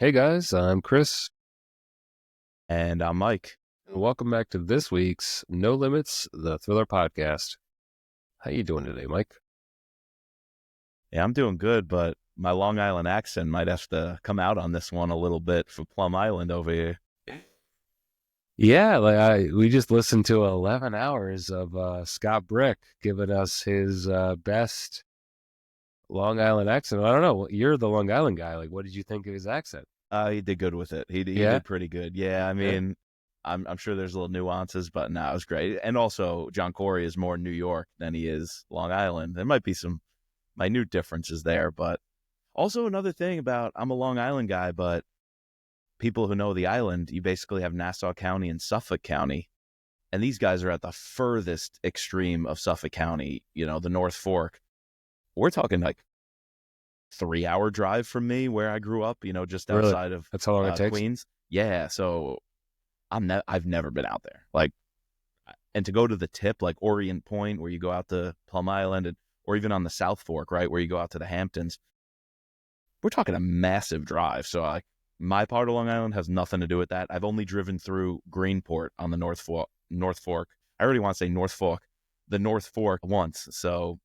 Hey guys, I'm Chris, And I'm Mike. and welcome back to this week's No Limits, the Thriller Podcast. How you doing today, Mike? Yeah, I'm doing good, but my Long Island accent might have to come out on this one a little bit for Plum Island over here. Yeah, we just listened to 11 hours of Scott Brick giving us his best Long Island accent. I don't know, you're the Long Island guy. Like, what did you think of his accent? He did good with it. He Yeah, did pretty good. Yeah, I yeah, mean, I'm sure there's little nuances, but no, it was great. And also, John Corey is more New York than he is Long Island. There might be some minute differences there, but also another thing about I'm a Long Island guy, but people who know the island, you basically have Nassau County and Suffolk County. And these guys are at the furthest extreme of Suffolk County, the North Fork. We're talking like 3-hour drive from me where I grew up, just really. outside of That's how long it takes? Queens. Yeah. So I've never been out there. Like, and to go to the tip, like Orient Point, where you go out to Plum Island, or even on the South Fork, right, where you go out to the Hamptons, we're talking a massive drive. So like my part of Long Island has nothing to do with that. I've only driven through Greenport on the North Fork. I really want to say North Fork, the North Fork once. So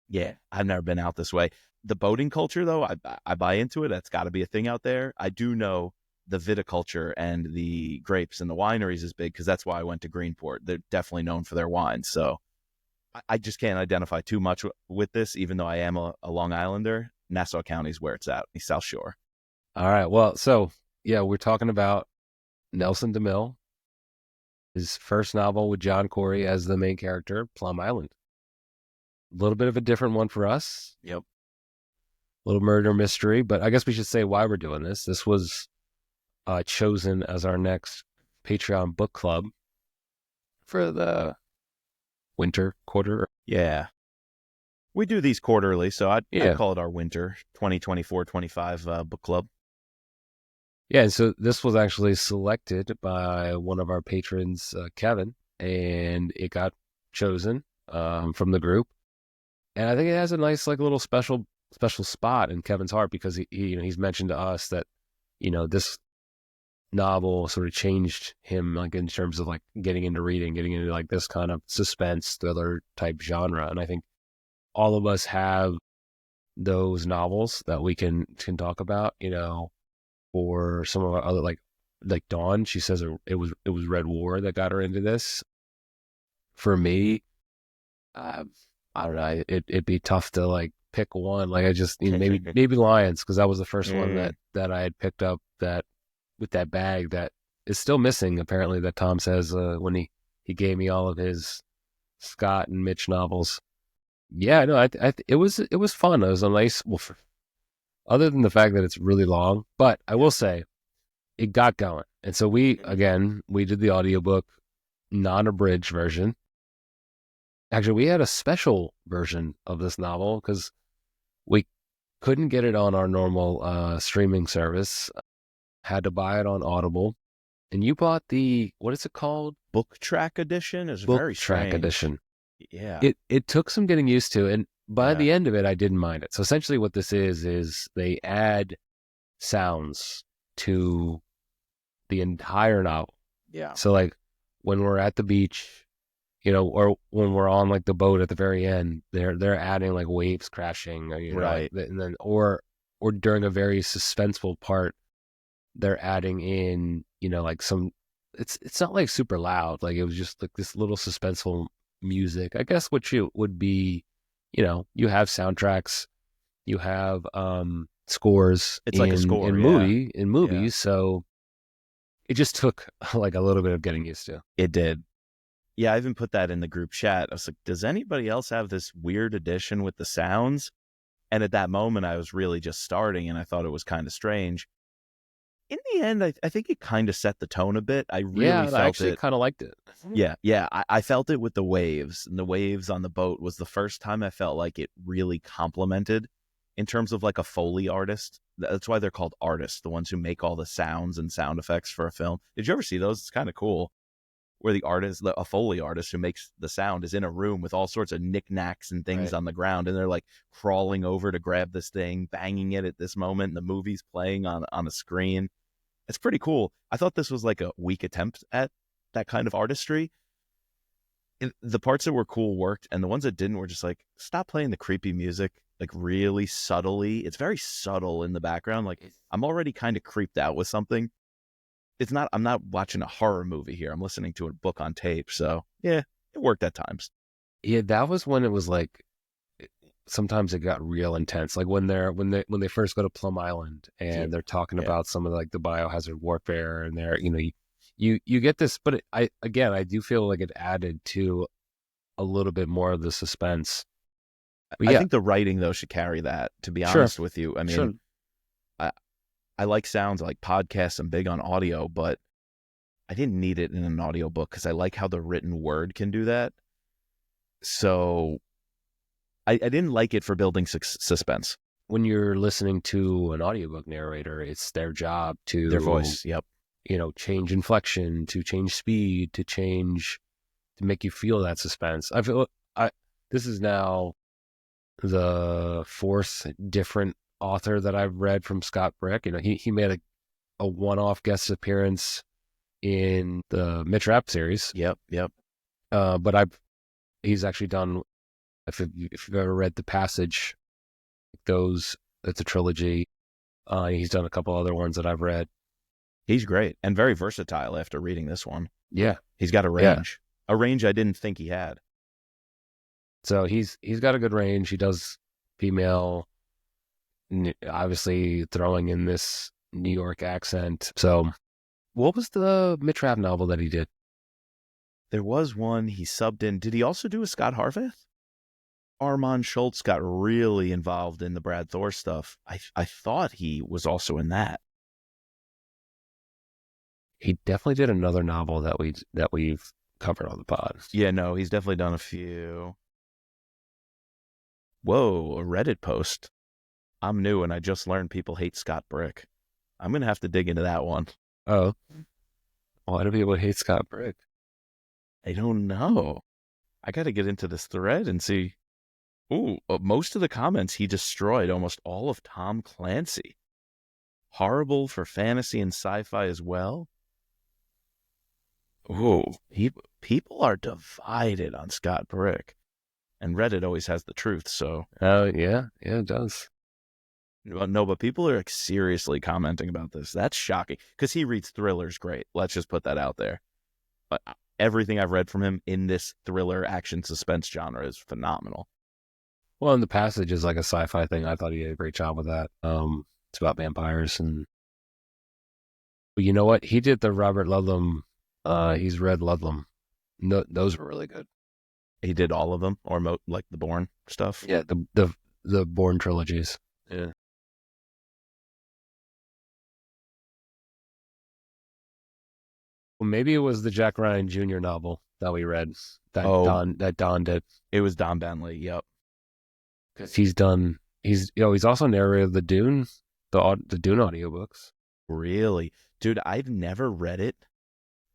yeah, I've never been out this way. The boating culture, though, I buy into it. That's got to be a thing out there. I do know the viticulture and the grapes and the wineries is big because that's why I went to Greenport. They're definitely known for their wines. So I just can't identify too much with this, even though I am a Long Islander. Nassau County is where it's at, the South Shore. All right, well, so, yeah, we're talking about Nelson DeMille, his first novel with John Corey as the main character, Plum Island. A little bit of a different one for us. Yep. Little murder mystery, but I guess we should say why we're doing this. This was chosen as our next Patreon book club for the winter quarter. Yeah. We do these quarterly, so I'd Yeah. call it our winter 2024-25 book club. Yeah, and so this was actually selected by one of our patrons, Kevin, and it got chosen from the group. And I think it has a nice, like, little special spot in Kevin's heart because he's mentioned to us that, this novel sort of changed him, like, in terms of like getting into reading, getting into like this kind of suspense thriller type genre. And I think all of us have those novels that we can talk about, or some of our other, like Dawn. She says it was Red War that got her into this. For me, I don't know. It'd be tough to like pick one. Like I just maybe Lions, because that was the first one that I had picked up, that with that bag that is still missing apparently, that Tom says when he gave me all of his Scott and Mitch novels. Yeah, no, it was fun. It was a nice, other than the fact that it's really long, but I will say it got going. And so we did the audiobook non-abridged version. Actually, we had a special version of this novel because we couldn't get it on our normal streaming service. Had to buy it on Audible. And you bought what is it called? Book Track Edition is Book very Track strange. Edition. Yeah. It took some getting used to, and by the end of it, I didn't mind it. So essentially what this is they add sounds to the entire novel. Yeah. So like when we're at the beach, or when we're on like the boat at the very end, they're adding like waves crashing, right. And then or during a very suspenseful part, they're adding in, like some. It's not like super loud. Like it was just like this little suspenseful music. I guess what you would be, you have soundtracks, you have scores. It's like a score in movies. Yeah. So it just took like a little bit of getting used to. It did. Yeah, I even put that in the group chat. I was like, does anybody else have this weird edition with the sounds? And at that moment, I was really just starting, and I thought it was kind of strange. In the end, I think it kind of set the tone a bit. I actually kind of liked it. Yeah. I felt it with the waves, and the waves on the boat was the first time I felt like it really complemented in terms of like a Foley artist. That's why they're called artists, the ones who make all the sounds and sound effects for a film. Did you ever see those? It's kind of cool. where the artist, a Foley artist who makes the sound, is in a room with all sorts of knickknacks and things Right. on the ground, and they're like crawling over to grab this thing, banging it at this moment, and the movie's playing on a screen. It's pretty cool. I thought this was like a weak attempt at that kind of artistry. The parts that were cool worked, and the ones that didn't were just like, stop playing the creepy music, like really subtly. It's very subtle in the background. Like, I'm already kind of creeped out with something. I'm not watching a horror movie here. I'm listening to a book on tape. So yeah, it worked at times. Yeah, that was when it was like, sometimes it got real intense. Like when they first go to Plum Island and they're talking about some of like the biohazard warfare, and they're, you get this, but I do feel like it added to a little bit more of the suspense. But I think the writing though should carry that, to be honest with you. I mean, I like sounds, I like podcasts, I'm big on audio, but I didn't need it in an audiobook because I like how the written word can do that. So I didn't like it for building suspense. When you're listening to an audiobook narrator, it's their job to their voice. Yep. Change inflection, to change speed, to make you feel that suspense. This is now the fourth different author that I've read from Scott Brick. He made a one-off guest appearance in the Mitch Rapp series. Yep. But he's actually done, if you've ever read The Passage, that's a trilogy. He's done a couple other ones that I've read. He's great and very versatile after reading this one. Yeah. He's got a range. A range I didn't think he had. So he's got a good range. He does female, obviously throwing in this New York accent. So what was the Mitch Rapp novel that he did? There was one he subbed in. Did he also do a Scot Harvath? Armand Schultz got really involved in the Brad Thor stuff. I thought he was also in that. He definitely did another novel that we've covered on the pod. Yeah, no, he's definitely done a few. Whoa, a Reddit post. I'm new and I just learned people hate Scott Brick. I'm going to have to dig into that one. Oh. Why do people hate Scott Brick? I don't know. I got to get into this thread and see. Ooh, most of the comments, he destroyed almost all of Tom Clancy. Horrible for fantasy and sci-fi as well. Ooh, people are divided on Scott Brick. And Reddit always has the truth, so. Yeah, it does. No, but people are seriously commenting about this. That's shocking, because he reads thrillers great. Let's just put that out there. But everything I've read from him in this thriller, action, suspense genre is phenomenal. Well, and The Passage is like a sci-fi thing. I thought he did a great job with that. It's about vampires, and but you know what? He did the Robert Ludlum. He's read Ludlum. No, those were really good. He did all of them, or like the Bourne stuff. Yeah, the Bourne trilogies. Yeah. Well, maybe it was the Jack Ryan Jr. novel that we read that Don did. It was Don Bentley. Yep. Because he's also narrated the Dune audiobooks. Really? Dude, I've never read it,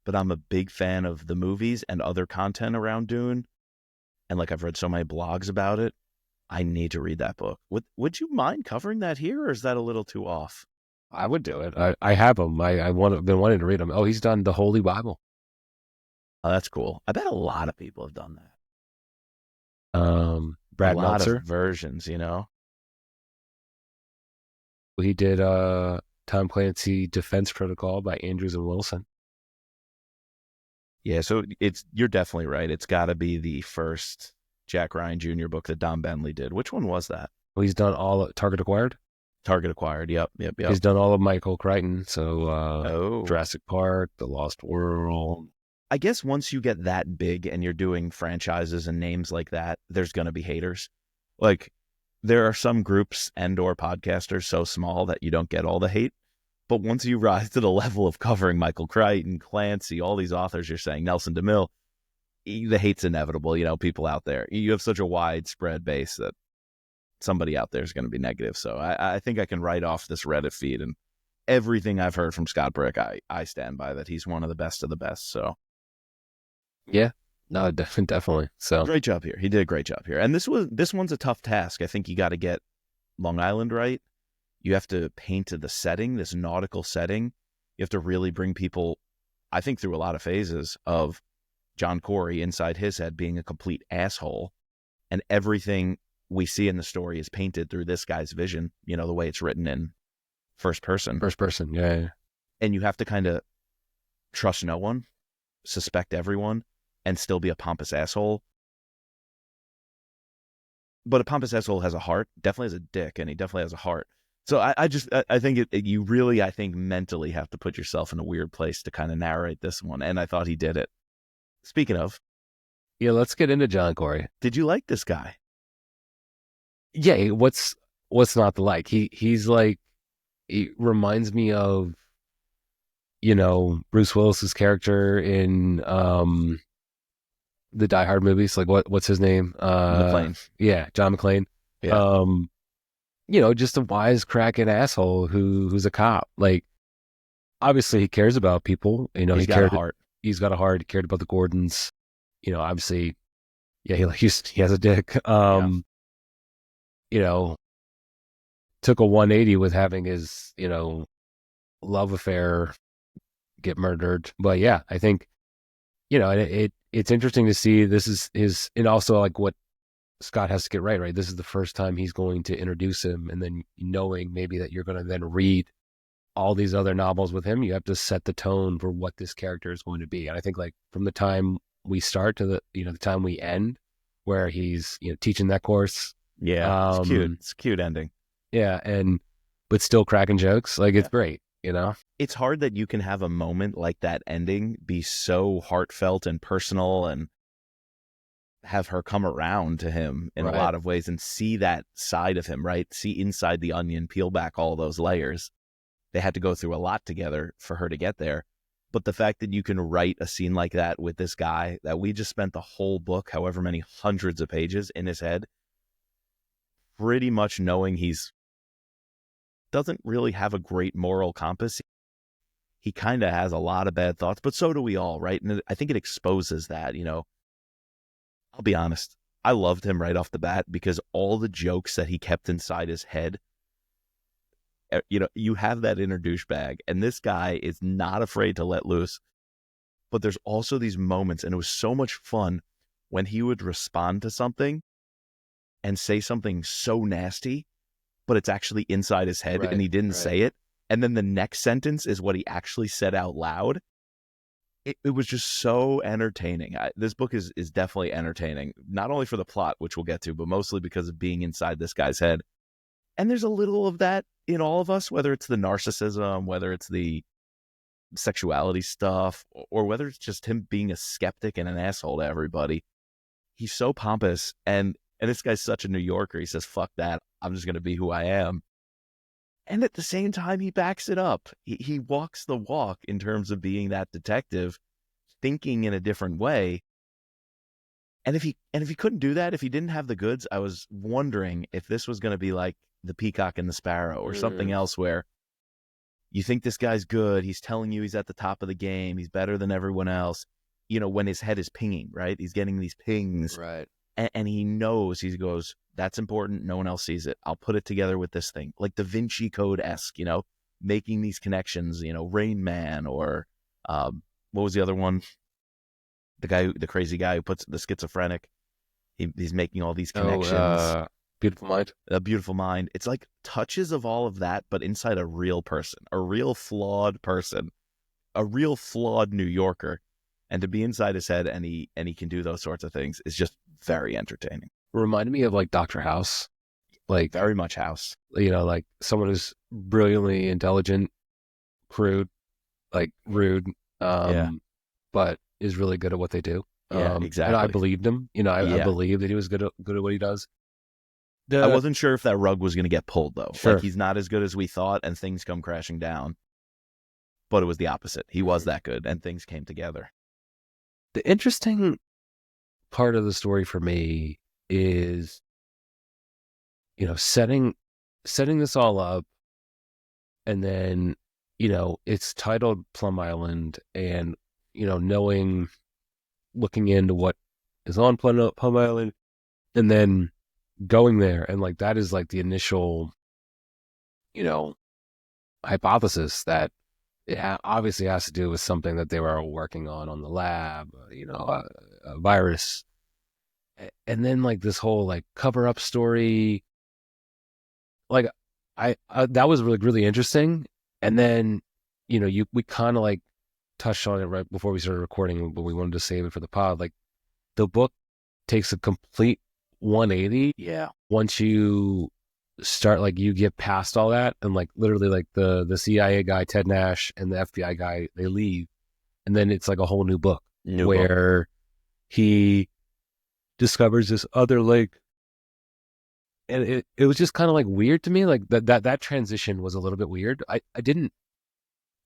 but I'm a big fan of the movies and other content around Dune. And like, I've read so many blogs about it. I need to read that book. Would you mind covering that here, or is that a little too off? I would do it. I have them. I've been wanting to read them. Oh, he's done the Holy Bible. Oh, that's cool. I bet a lot of people have done that. Brad a lot Meltzer. Of versions, He did Tom Clancy Defense Protocol by Andrews and Wilson. Yeah, so you're definitely right. It's got to be the first Jack Ryan Jr. book that Don Bentley did. Which one was that? Well, he's done all of Target Acquired. Target Acquired, yep. He's done all of Michael Crichton, so Jurassic Park, The Lost World. I guess once you get that big and you're doing franchises and names like that, there's going to be haters. Like, there are some groups and or podcasters so small that you don't get all the hate. But once you rise to the level of covering Michael Crichton, Clancy, all these authors you're saying, Nelson DeMille, the hate's inevitable, people out there. You have such a widespread base that somebody out there is going to be negative. So I think I can write off this Reddit feed, and everything I've heard from Scott Brick, I stand by that he's one of the best. So Yeah, no, definitely. So Great job here. He did a great job here. And this one's a tough task. I think you got to get Long Island right. You have to paint the setting, this nautical setting. You have to really bring people, I think, through a lot of phases of John Corey inside his head being a complete asshole. And everything we see in the story is painted through this guy's vision, the way it's written in first person. First person, yeah. And you have to kind of trust no one, suspect everyone, and still be a pompous asshole. But a pompous asshole has a heart, definitely has a dick, and he definitely has a heart. So I think you really, I think, mentally have to put yourself in a weird place to kind of narrate this one. And I thought he did it. Speaking of. Yeah, let's get into John Corey. Did you like this guy? Yeah, what's not to like? He's like, he reminds me of, Bruce Willis's character in the Die Hard movies. Like what's his name? McClane. Yeah, John McClane. Yeah. Just a wisecracking asshole who's a cop. Like, obviously he cares about people. He's got a heart. He's got a heart. He cared about the Gordons. Obviously, yeah, he has a dick. Took a 180 with having his, love affair get murdered. But yeah, I think, it's interesting to see this is his, and also like what Scott has to get right. This is the first time he's going to introduce him, and then knowing maybe that you're going to then read all these other novels with him, you have to set the tone for what this character is going to be. And I think like from the time we start to the time we end, where he's teaching that course. Yeah, it's cute. It's a cute ending. Yeah, but still cracking jokes. Like it's great. It's hard that you can have a moment like that ending be so heartfelt and personal, and have her come around to him in a lot of ways and see that side of him, right? See inside the onion, peel back all those layers. They had to go through a lot together for her to get there. But the fact that you can write a scene like that with this guy, that we just spent the whole book, however many hundreds of pages, in his head, pretty much knowing he's doesn't really have a great moral compass. He kind of has a lot of bad thoughts, but so do we all, right? And I think it exposes that, I'll be honest. I loved him right off the bat because all the jokes that he kept inside his head, you have that inner douchebag, and this guy is not afraid to let loose. But there's also these moments, and it was so much fun when he would respond to something and say something so nasty, but it's actually inside his head and he didn't say it. And then the next sentence is what he actually said out loud. It was just so entertaining. This book is definitely entertaining, not only for the plot, which we'll get to, but mostly because of being inside this guy's head. And there's a little of that in all of us, whether it's the narcissism, whether it's the sexuality stuff, or whether it's just him being a skeptic and an asshole to everybody. He's so pompous, and this guy's such a New Yorker. He says, fuck that. I'm just going to be who I am. And at the same time, he backs it up. He walks the walk in terms of being that detective, thinking in a different way. And if he couldn't do that, if he didn't have the goods, I was wondering if this was going to be like The Peacock and the Sparrow or something else, where you think this guy's good. He's telling you he's at the top of the game. He's better than everyone else. When his head is pinging, right? He's getting these pings. Right. And he knows, he goes, that's important. No one else sees it. I'll put it together with this thing. Like Da Vinci Code-esque, making these connections, Rain Man, or what was the other one? The crazy guy who puts the schizophrenic. He's making all these connections. Beautiful Mind. A Beautiful Mind. It's like touches of all of that, but inside a real person, a real flawed person, a real flawed New Yorker. And to be inside his head and he can do those sorts of things is just very entertaining. Reminded me of like Dr. House. Like very much House. Like someone who's brilliantly intelligent, crude, like rude, but is really good at what they do. Yeah, exactly. And I believed him. I believe that he was good at what he does. I wasn't sure if that rug was going to get pulled, though. Sure. Like, he's not as good as we thought, and things come crashing down. But it was the opposite. He was that good, and things came together. The interesting part of the story for me is, setting this all up, and then, it's titled Plum Island, and, knowing, looking into what is on Plum Island, and then going there, and like that is like the initial, hypothesis that it obviously has to do with something that they were working on the lab, a virus, and then like this whole like cover up story, like I that was really really interesting, and then we kind of like touched on it right before we started recording, but we wanted to save it for the pod. Like the book takes a complete 180. Yeah. Once you start, like you get past all that, and like literally like the CIA guy, Ted Nash, and the FBI guy, they leave. And then it's like a whole new book where he discovers this other lake. And it was just kind of like weird to me. Like that transition was a little bit weird. I didn't,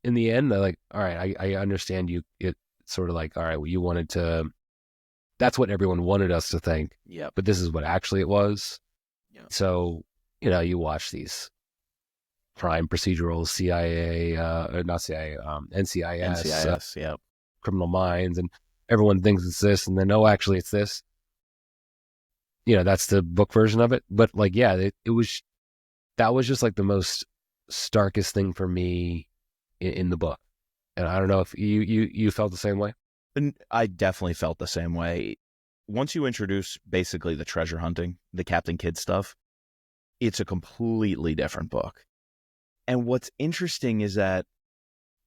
in the end, all right, I understand you. It sort of like, all right, well, you wanted to, that's what everyone wanted us to think. Yeah. But this is what actually it was. Yeah. So, you watch these crime procedurals, CIA, or not CIA, NCIS, yeah. Criminal Minds, and everyone thinks it's this, and then, no, actually it's this. That's the book version of it. But like, yeah, that was just like the most starkest thing for me in the book. And I don't know if you felt the same way. And I definitely felt the same way. Once you introduce basically the treasure hunting, the Captain Kidd stuff, it's a completely different book. And what's interesting is that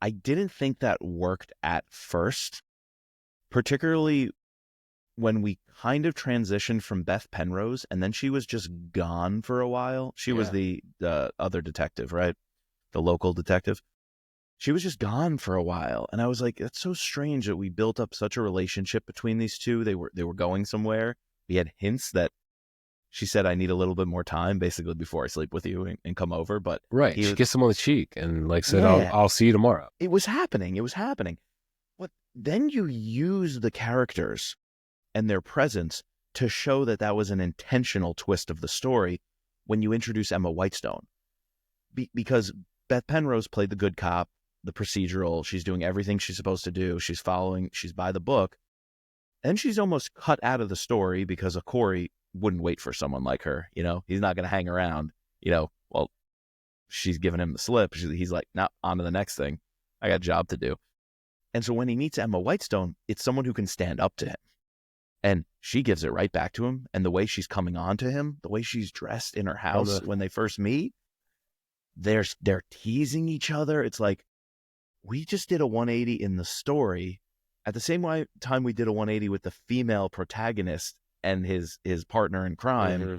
I didn't think that worked at first, particularly when we kind of transitioned from Beth Penrose, and then she was just gone for a while. She was the other detective, right? The local detective. She was just gone for a while. And I was like, that's so strange that we built up such a relationship between these two. They were going somewhere. We had hints that she said, I need a little bit more time, basically, before I sleep with you and come over. But right, she kissed him on the cheek and like said, I'll see you tomorrow. It was happening. But then you use the characters and their presence to show that was an intentional twist of the story when you introduce Emma Whitestone. Because Beth Penrose played the good cop, the procedural. She's doing everything she's supposed to do. She's by the book. And she's almost cut out of the story because of Corey wouldn't wait for someone like her. He's not going to hang around. Well, she's giving him the slip. He's like, no, on to the next thing. I got a job to do. And so when he meets Emma Whitestone, it's someone who can stand up to him. And she gives it right back to him. And the way she's coming on to him, the way she's dressed in her house when they first meet, they're teasing each other. It's like, we just did a 180 in the story at the same time we did a 180 with the female protagonist and his partner in crime. Mm-hmm.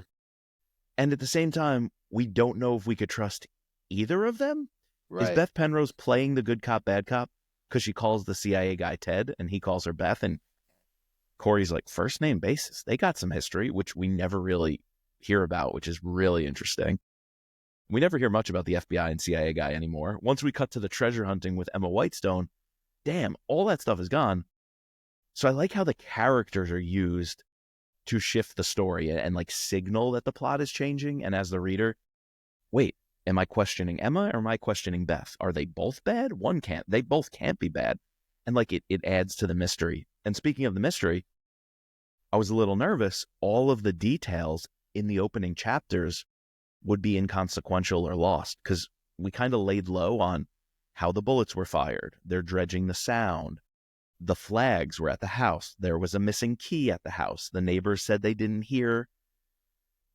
And at the same time, we don't know if we could trust either of them. Right. Is Beth Penrose playing the good cop, bad cop because she calls the CIA guy Ted and he calls her Beth, and Corey's like, first name basis. They got some history, which we never really hear about, which is really interesting. We never hear much about the FBI and CIA guy anymore. Once we cut to the treasure hunting with Emma Whitestone, damn, all that stuff is gone. So I like how the characters are used to shift the story and like signal that the plot is changing. And as the reader, wait, am I questioning Emma or am I questioning Beth? Are they both bad? They both can't be bad. And like it adds to the mystery. And speaking of the mystery, I was a little nervous. All of the details in the opening chapters would be inconsequential or lost because we kind of laid low on how the bullets were fired. They're dredging the sound. The flags were at the house. There was a missing key at the house. The neighbors said they didn't hear,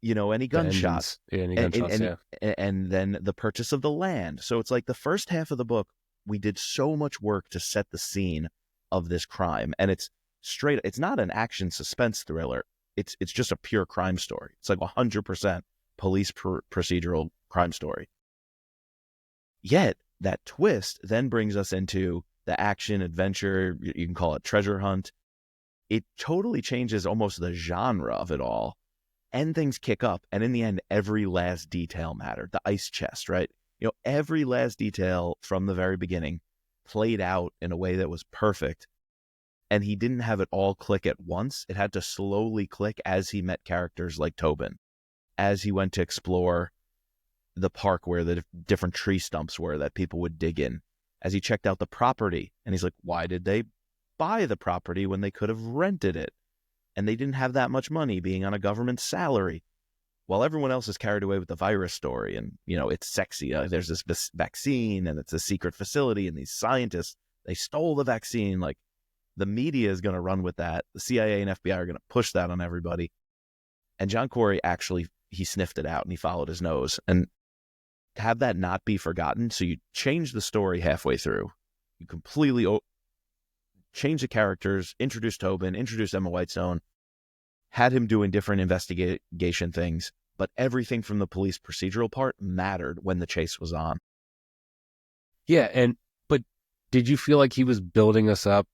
any gunshots. Any gunshots, and then the purchase of the land. So it's like the first half of the book, we did so much work to set the scene of this crime. And it's not an action suspense thriller. It's just a pure crime story. It's like 100% police procedural crime story. Yet that twist then brings us into the action adventure. You can call it treasure hunt. It totally changes almost the genre of it all, and things kick up. And in the end, every last detail mattered. The ice chest, right? Every last detail from the very beginning played out in a way that was perfect. And he didn't have it all click at once. It had to slowly click as he met characters like Tobin, as he went to explore the park where the different tree stumps were that people would dig in, as he checked out the property. And he's like, why did they buy the property when they could have rented it. And they didn't have that much money being on a government salary. While everyone else is carried away with the virus story and, it's sexy. There's this vaccine and it's a secret facility and these scientists, they stole the vaccine. Like, the media is going to run with that. The CIA and FBI are going to push that on everybody. And John Corey actually, he sniffed it out and he followed his nose. And to have that not be forgotten, so you change the story halfway through. You completely change the characters, introduce Tobin, introduce Emma Whitestone, had him doing different investigation things, but everything from the police procedural part mattered when the chase was on. Yeah, but did you feel like he was building us up,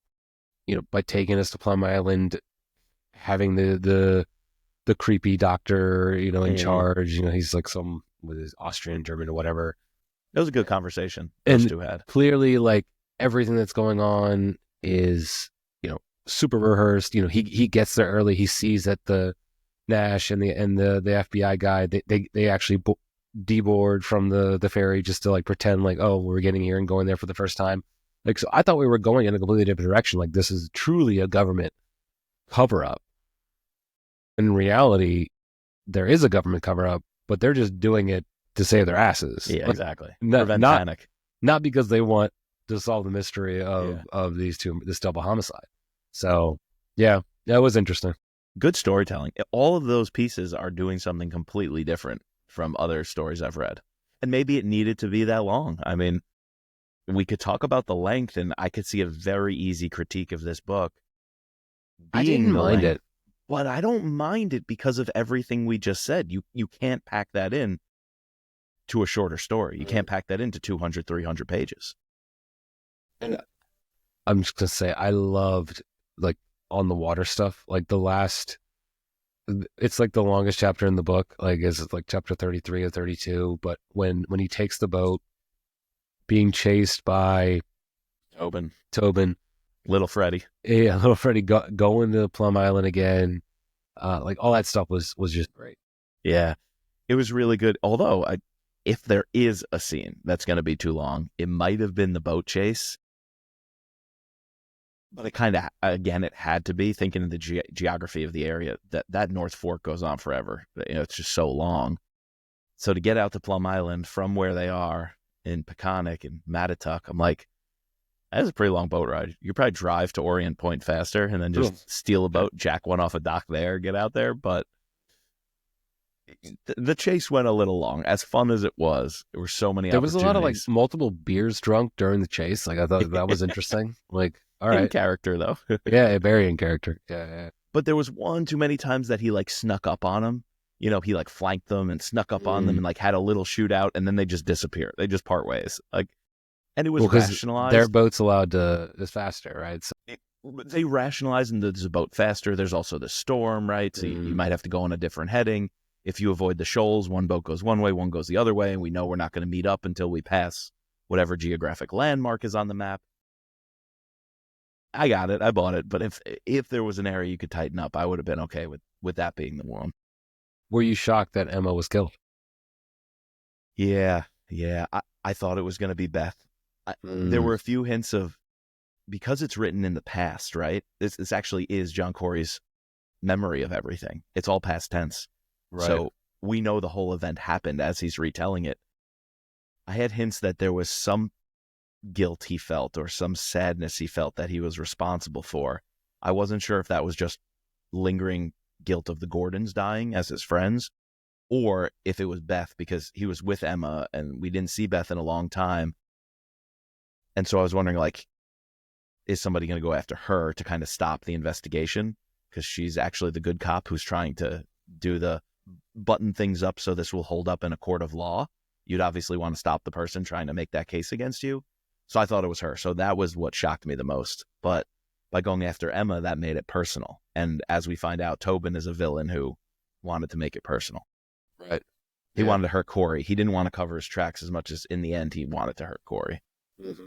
by taking us to Plum Island, having the creepy doctor, in charge, he's like some with his Austrian, German or whatever. It was a good conversation those two had. Clearly, like, everything that's going on is, super rehearsed. He gets there early. He sees that the Nash and the FBI guy, they actually deboard from the ferry just to, like, pretend like, oh, we're getting here and going there for the first time. Like, so I thought we were going in a completely different direction. Like, this is truly a government cover-up. In reality, there is a government cover-up, but they're just doing it to save their asses. Yeah, like, exactly. Prevent panic. Not because they want to solve the mystery of these two, this double homicide. So, yeah, that was interesting. Good storytelling. All of those pieces are doing something completely different from other stories I've read. And maybe it needed to be that long. I mean, we could talk about the length, and I could see a very easy critique of this book. I didn't mind it. But I don't mind it because of everything we just said. You can't pack that in to a shorter story. You can't pack that into 200, 300 pages. And I'm just going to say, I loved, like, on the water stuff. Like, it's like the longest chapter in the book. Like, it's like chapter 33 or 32. But when he takes the boat, being chased by Tobin. Little Freddie. Yeah, little Freddie going to Plum Island again. Like, all that stuff was just great. Yeah, it was really good. Although, if there is a scene that's going to be too long, it might have been the boat chase. But it kind of, again, it had to be, thinking of the geography of the area, that North Fork goes on forever. It's just so long. So to get out to Plum Island from where they are in Peconic and Mattituck, I'm like, that's a pretty long boat ride. You probably drive to Orient Point faster and then just steal a boat, jack one off a dock there, get out there. But the chase went a little long. As fun as it was, there were so many There was a lot of, like, multiple beers drunk during the chase. Like, I thought that was interesting. Like, all right. In character, though. Yeah, very in character. Yeah. But there was one too many times that he, like, snuck up on them. He, like, flanked them and snuck up on them and, like, had a little shootout, and then they just disappear. They just part ways. Like, and it was rationalized. Their boat's allowed to is faster, right? So they rationalize, and there's a boat faster. There's also the storm, right? So you might have to go on a different heading. If you avoid the shoals, one boat goes one way, one goes the other way, and we know we're not going to meet up until we pass whatever geographic landmark is on the map. I got it. I bought it. But if there was an area you could tighten up, I would have been okay with that being the one. Were you shocked that Emma was killed? Yeah. I thought it was going to be Beth. There were a few hints of, because it's written in the past, right? This actually is John Corey's memory of everything. It's all past tense. Right. So we know the whole event happened as he's retelling it. I had hints that there was some guilt he felt or some sadness he felt that he was responsible for. I wasn't sure if that was just lingering guilt of the Gordons dying as his friends, or if it was Beth, because he was with Emma and we didn't see Beth in a long time. And so I was wondering, like, is somebody going to go after her to kind of stop the investigation? Because she's actually the good cop who's trying to do the button things up so this will hold up in a court of law. You'd obviously want to stop the person trying to make that case against you. So I thought it was her. So that was what shocked me the most. But by going after Emma, that made it personal. And as we find out, Tobin is a villain who wanted to make it personal. Right. He wanted to hurt Corey. He didn't want to cover his tracks as much as in the end he wanted to hurt Corey. Mm-hmm.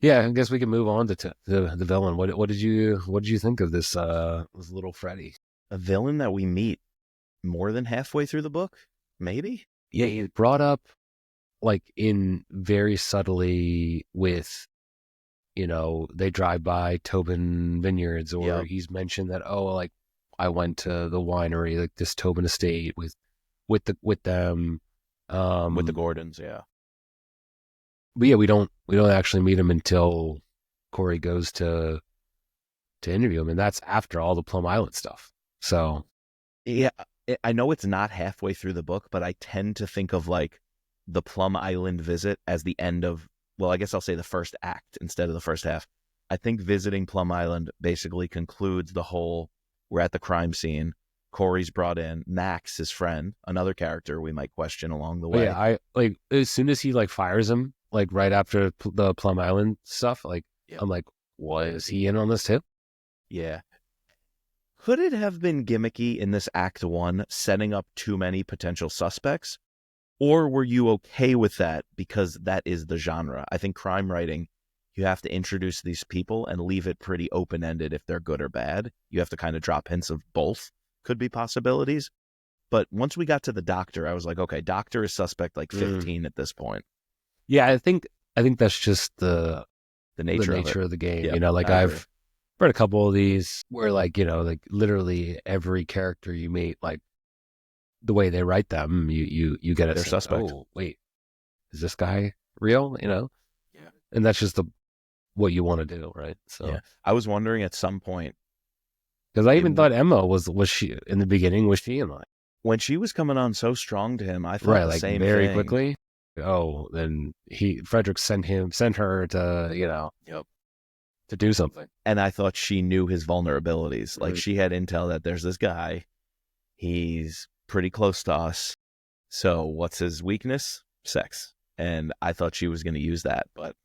Yeah, I guess we can move on to the villain. What did you think of this little Freddy? A villain that we meet more than halfway through the book, maybe? Yeah, he brought up, like, in very subtly with they drive by Tobin Vineyards, or Yep. he's mentioned that, oh, like I went to the winery, like this Tobin estate with them. With the Gordons, yeah. But yeah, we don't actually meet him until Corey goes to interview him, and that's after all the Plum Island stuff. So Yeah, I know it's not halfway through the book, but I tend to think of like the Plum Island visit as the end of, well, I guess I'll say the first act instead of the first half. I think visiting Plum Island basically concludes the whole, we're at the crime scene. Corey's brought in Max, his friend, another character we might question along the but way. yeah, I like as soon as he like fires him, like right after the Plum Island stuff, like Yep. I'm like, what, is he in on this too? Yeah. Could it have been gimmicky in this act one, setting up too many potential suspects? Or were you okay with that because that is the genre? I think crime writing, you have to introduce these people and leave it pretty open-ended if they're good or bad. You have to kind of drop hints of both could be possibilities. But once we got to the doctor, I was like, okay, doctor is suspect like 15 at this point. Yeah, I think that's just the nature of the game. Yep, Like I I've read a couple of these where like, like literally every character you meet, like the way they write them, you get a They're sense, suspect. oh, wait, is this guy real? Yeah. And that's just what you want to do, right? So yeah. I was wondering at some point, because I even thought Emma was she in the beginning, was she in like when she was coming on so strong to him, I thought right, the like same very thing. quickly. Oh, then Frederick sent her to to do something. And I thought she knew his vulnerabilities. Like she had intel that there's this guy, he's pretty close to us. So what's his weakness? Sex. And I thought she was going to use that, but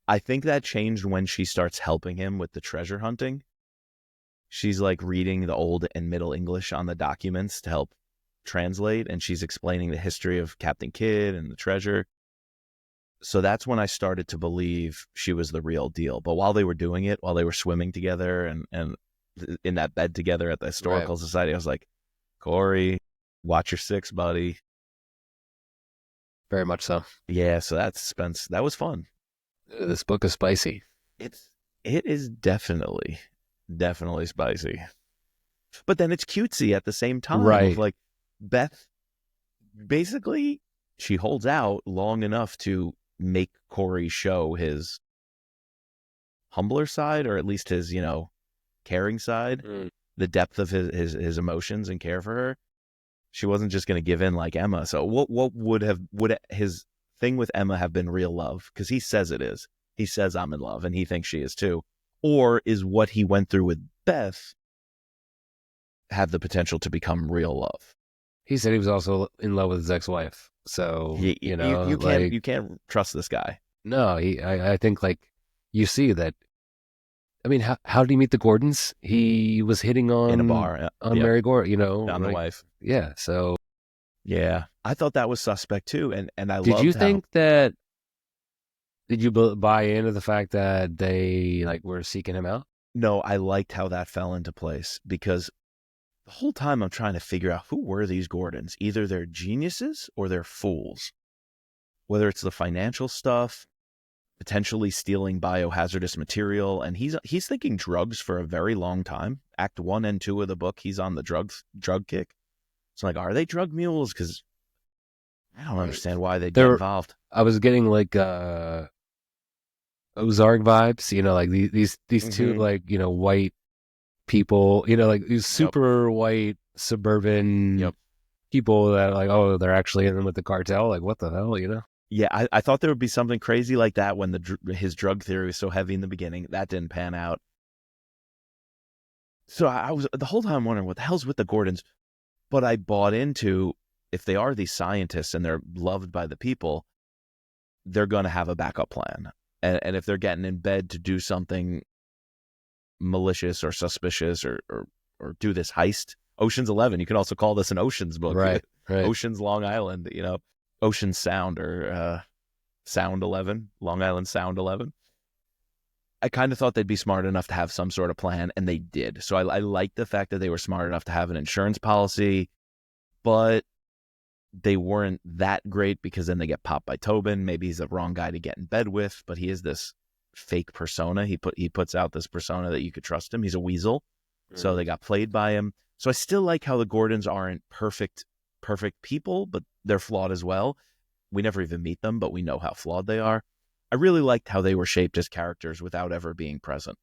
I think that changed when she starts helping him with the treasure hunting. She's like reading the old and middle English on the documents to help translate, and she's explaining the history of Captain Kidd and the treasure. So that's when I started to believe she was the real deal. But while they were doing it, while they were swimming together and in that bed together at the Historical Society, I was like, Corey, watch your six, buddy. Very much so. Yeah, so that suspense, that was fun. This book is spicy. It is definitely spicy. But then it's cutesy at the same time. Right. Like Beth, basically, she holds out long enough to make Corey show his humbler side, or at least his, caring side, the depth of his emotions and care for her. She wasn't just going to give in like Emma. So what would his thing with Emma have been real love? Because he says it is. He says, I'm in love, and he thinks she is too. Or is what he went through with Beth have the potential to become real love? He said he was also in love with his ex-wife. So, you can't trust this guy. No, I think like you see that. I mean, how did he meet the Gordons? He was hitting on in a bar on Mary Gordon, on the wife. Yeah, so yeah, I thought that was suspect too, and I did you think that? Did you buy into the fact that they like were seeking him out? No, I liked how that fell into place, because the whole time I'm trying to figure out who were these Gordons. Either they're geniuses or they're fools. Whether it's the financial stuff, potentially stealing biohazardous material, and he's thinking drugs for a very long time. Act 1 and 2 of the book, he's on the drug kick. So like, are they drug mules? Because I don't understand why they get involved. I was getting like Ozark vibes, like these two like white people, like these super white suburban people that like, oh, they're actually in with the cartel. Like, what the hell, Yeah, I thought there would be something crazy like that when his drug theory was so heavy in the beginning. That didn't pan out. So I was the whole time wondering what the hell's with the Gordons. But I bought into, if they are these scientists and they're loved by the people, they're going to have a backup plan. And if they're getting in bed to do something malicious or suspicious or do this heist, Ocean's 11, you can also call this an Ocean's book. Right. Ocean's Long Island, Ocean Sound or Sound 11, Long Island Sound 11. I kind of thought they'd be smart enough to have some sort of plan, and they did. So I like the fact that they were smart enough to have an insurance policy, but they weren't that great because then they get popped by Tobin. Maybe he's the wrong guy to get in bed with, but he is this fake persona. He puts out this persona that you could trust him. He's a weasel. So they got played by him. So I still like how the Gordons aren't perfect people, but they're flawed as well. We never even meet them, but we know how flawed they are. I really liked how they were shaped as characters without ever being present.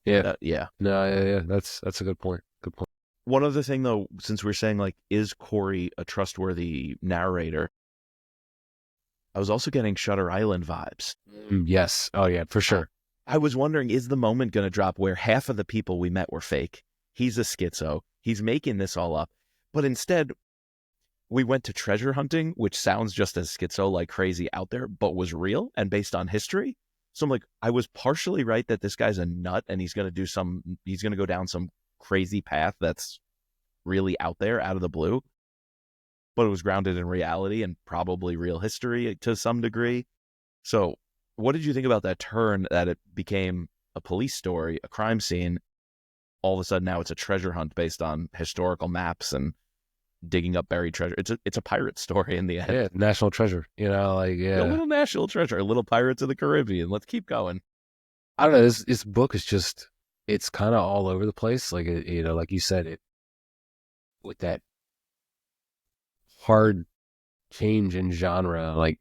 Yeah. Yeah. No, yeah. That's a good point. Good point. One other thing, though, since we're saying, like, is Corey a trustworthy narrator? I was also getting Shutter Island vibes. Yes. Oh, yeah, for sure. I was wondering, is the moment going to drop where half of the people we met were fake? He's a schizo. He's making this all up. But instead, we went to treasure hunting, which sounds just as schizo, like crazy out there, but was real and based on history. So I'm like, I was partially right that this guy's a nut and he's going to go down some crazy path that's really out there, out of the blue. But it was grounded in reality and probably real history to some degree. So what did you think about that turn that it became a police story, a crime scene? All of a sudden now it's a treasure hunt based on historical maps and digging up buried treasure. It's a pirate story in the end. Yeah, national treasure. A little national treasure, a little Pirates of the Caribbean. Let's keep going. I don't know. This book is just, it's kind of all over the place. Like, like you said, it with that hard change in genre, like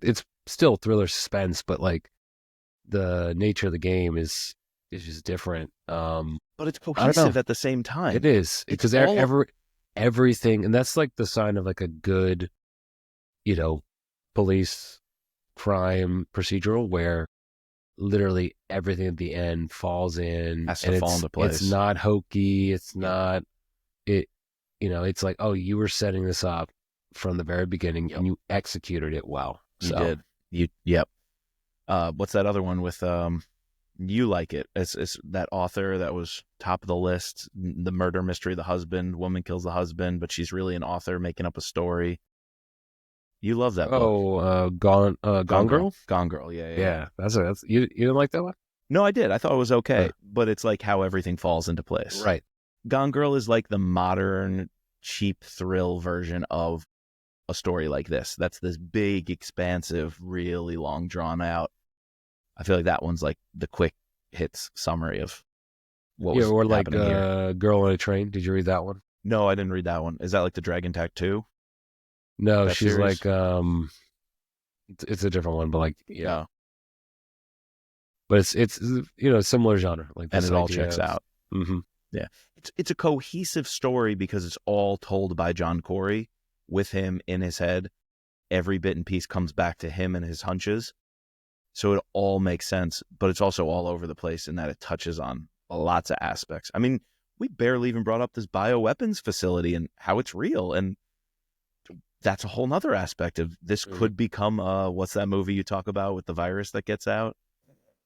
it's still thriller suspense, but like the nature of the game is just different. But it's cohesive at the same time. It is, because everything, and that's like the sign of like a good, police crime procedural, where literally everything at the end falls in, has to fall into place. It's not hokey. It's not it. It's like, oh, you were setting this up from the very beginning, and you executed it well. You did. Yep. What's that other one with You Like It? It's that author that was top of the list. The murder mystery, the husband, woman kills the husband, but she's really an author making up a story. You love that book. Oh, Gone Girl? Gone Girl, yeah. Yeah, that's you didn't like that one? No, I did. I thought it was okay, but it's like how everything falls into place. Right. Gone Girl is like the modern, cheap thrill version of a story like this. That's this big, expansive, really long, drawn out. I feel like that one's like the quick hits summary of what was happening here. Girl on a Train. Did you read that one? No, I didn't read that one. Is that like the Dragon Tattoo? No, that she's series? like it's a different one, but like Yeah. But it's similar genre, like, and this it all idea checks of- out. Mm-hmm. Yeah, it's a cohesive story because it's all told by John Corey with him in his head. Every bit and piece comes back to him and his hunches. So it all makes sense, but it's also all over the place in that it touches on lots of aspects. I mean, we barely even brought up this bioweapons facility and how it's real. And that's a whole nother aspect of this. Could become, what's that movie you talk about with the virus that gets out?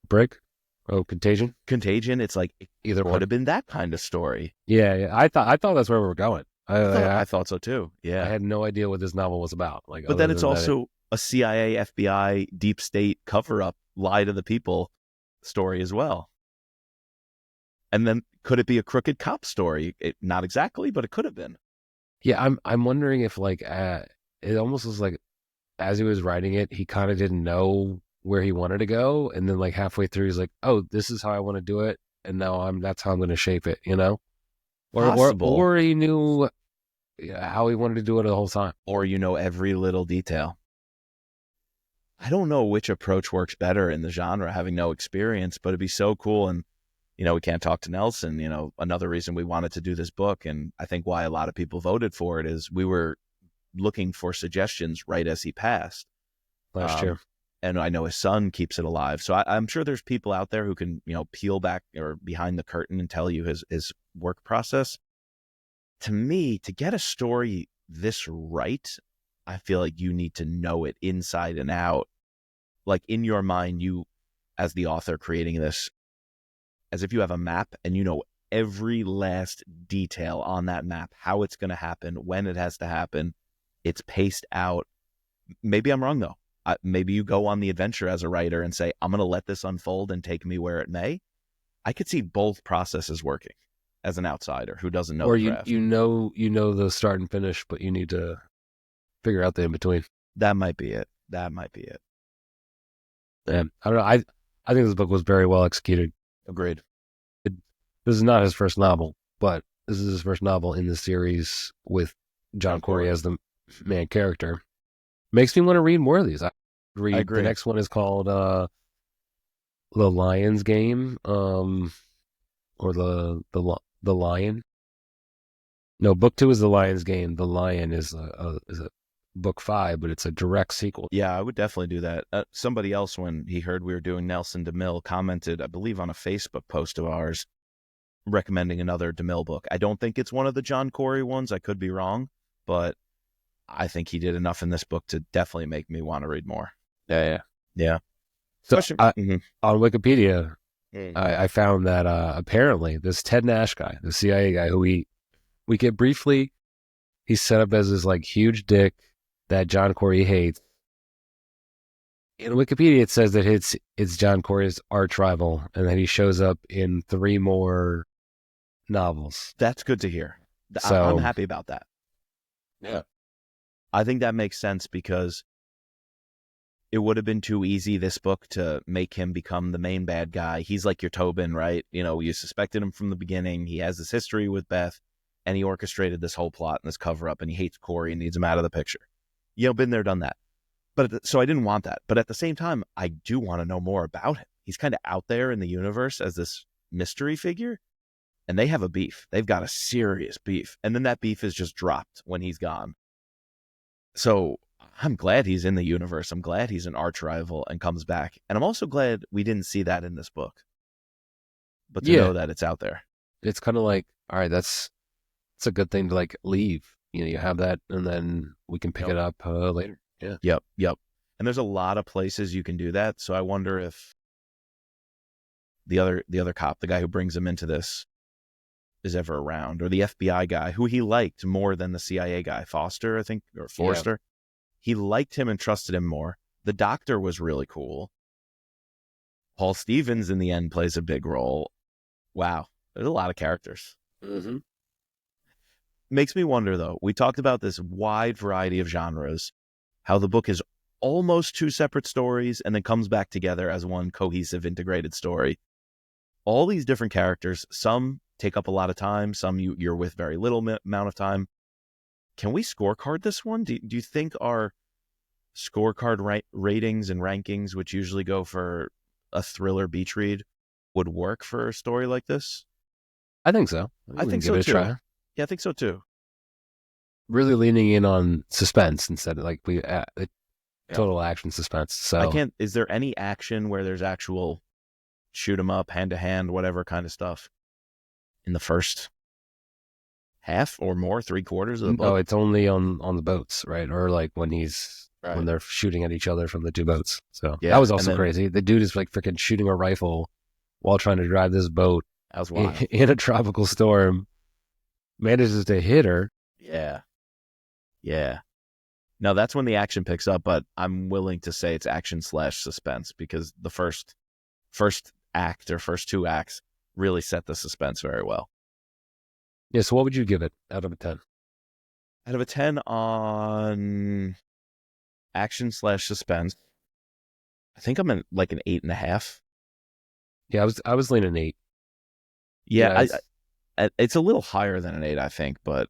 Contagion. Contagion. It's like, Either could one. have been that kind of story. Yeah. I thought that's where we were going. I thought so too. Yeah. I had no idea what this novel was about. Like, but then it's also a CIA, FBI, deep state cover-up, lie to the people story as well. And then could it be a crooked cop story? Not exactly, but it could have been. Yeah, I'm wondering if like it almost was like as he was writing it, he kind of didn't know where he wanted to go, and then like halfway through, he's like, "Oh, this is how I want to do it," and now that's how I'm going to shape it, or he knew how he wanted to do it the whole time, or every little detail. I don't know which approach works better in the genre, having no experience, but it'd be so cool. And we can't talk to Nelson. Another reason we wanted to do this book, and I think why a lot of people voted for it, is we were looking for suggestions right as he passed last year. And I know his son keeps it alive. So I'm sure there's people out there who can, peel back or behind the curtain and tell you his work process. To me, to get a story this right, I feel like you need to know it inside and out. Like in your mind, you, as the author creating this, as if you have a map and you know every last detail on that map, how it's going to happen, when it has to happen. It's paced out. Maybe I'm wrong, though. Maybe you go on the adventure as a writer and say, I'm going to let this unfold and take me where it may. I could see both processes working as an outsider who doesn't know. Or the craft. you know the start and finish, but you need to figure out the in between. That might be it. And I don't know. I think this book was very well executed. Agreed. This is not his first novel, but this is his first novel in the series with John Corey as the main character. Makes me want to read more of these. I agree. The next one is called The Lion's Game, or the Lion. No, book 2 is The Lion's Game. The Lion is a book 5, but it's a direct sequel. Yeah, I would definitely do that. Somebody else, when he heard we were doing Nelson DeMille, commented, I believe, on a Facebook post of ours, recommending another DeMille book. I don't think it's one of the John Corey ones. I could be wrong, but I think he did enough in this book to definitely make me want to read more. Yeah. So on Wikipedia, I found that apparently this Ted Nash guy, the CIA guy, who we get briefly, he's set up as this like huge dick that John Corey hates. In Wikipedia, it says that it's John Corey's arch rival, and that he shows up in 3 more novels. That's good to hear. So, I'm happy about that. Yeah. I think that makes sense, because it would have been too easy, this book, to make him become the main bad guy. He's like your Tobin, right? You know, you suspected him from the beginning. He has this history with Beth, and he orchestrated this whole plot and this cover-up, and he hates Corey and needs him out of the picture. You know, been there, done that. So I didn't want that. But at the same time, I do want to know more about him. He's kind of out there in the universe as this mystery figure, and they have a beef. They've got a serious beef. And then that beef is just dropped when he's gone. So I'm glad he's in the universe. I'm glad he's an arch rival and comes back. And I'm also glad we didn't see that in this book. But to know that it's out there. It's kind of like, all right, it's a good thing to like leave. You know, you have that, and then we can pick it up later. Yeah. Yep. And there's a lot of places you can do that. So I wonder if the other cop, the guy who brings him into this, is ever around, or the FBI guy who he liked more than the CIA guy, Foster, I think, or Forster. Yeah. He liked him and trusted him more. The doctor was really cool. Paul Stevens in the end plays a big role. Wow. There's a lot of characters. Mm-hmm. Makes me wonder, though. We talked about this wide variety of genres, how the book is almost 2 separate stories and then comes back together as one cohesive, integrated story. All these different characters, some take up a lot of time, some you're with very little amount of time. Can we scorecard this one? Do you think our scorecard ratings and rankings, which usually go for a thriller beach read, would work for a story like this? I think so. I think so too. Yeah, I think so too. Really leaning in on suspense instead of like total action suspense. So is there any action where there's actual shoot 'em up, hand to hand, whatever kind of stuff in the first half or more, 3/4 of the book? No, it's only on the boats, right? Or like when when they're shooting at each other from the 2 boats. So that was also crazy. The dude is like freaking shooting a rifle while trying to drive this boat in a tropical storm. Manages to hit her. Yeah. Now that's when the action picks up, but I'm willing to say it's action/suspense, because the first act or first 2 acts really set the suspense very well. Yeah, so what would you give it out of a 10? Out of a 10 on action/suspense, I think I'm in like an 8.5. Yeah, I was leaning 8. Yeah, it's a little higher than an 8, I think, but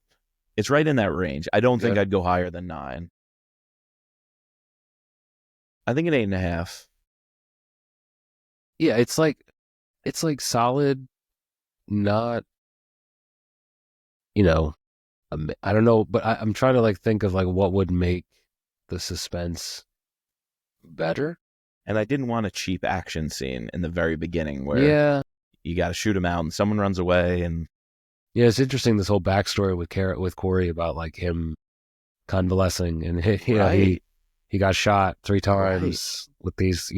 it's right in that range. I don't think I'd go higher than 9. I think an 8.5. Yeah, it's like solid, not, I don't know, but I'm trying to like think of like what would make the suspense better. And I didn't want a cheap action scene in the very beginning where you got to shoot him out and someone runs away. And yeah, it's interesting, this whole backstory with Corey about like him convalescing, and he got shot 3 times with these,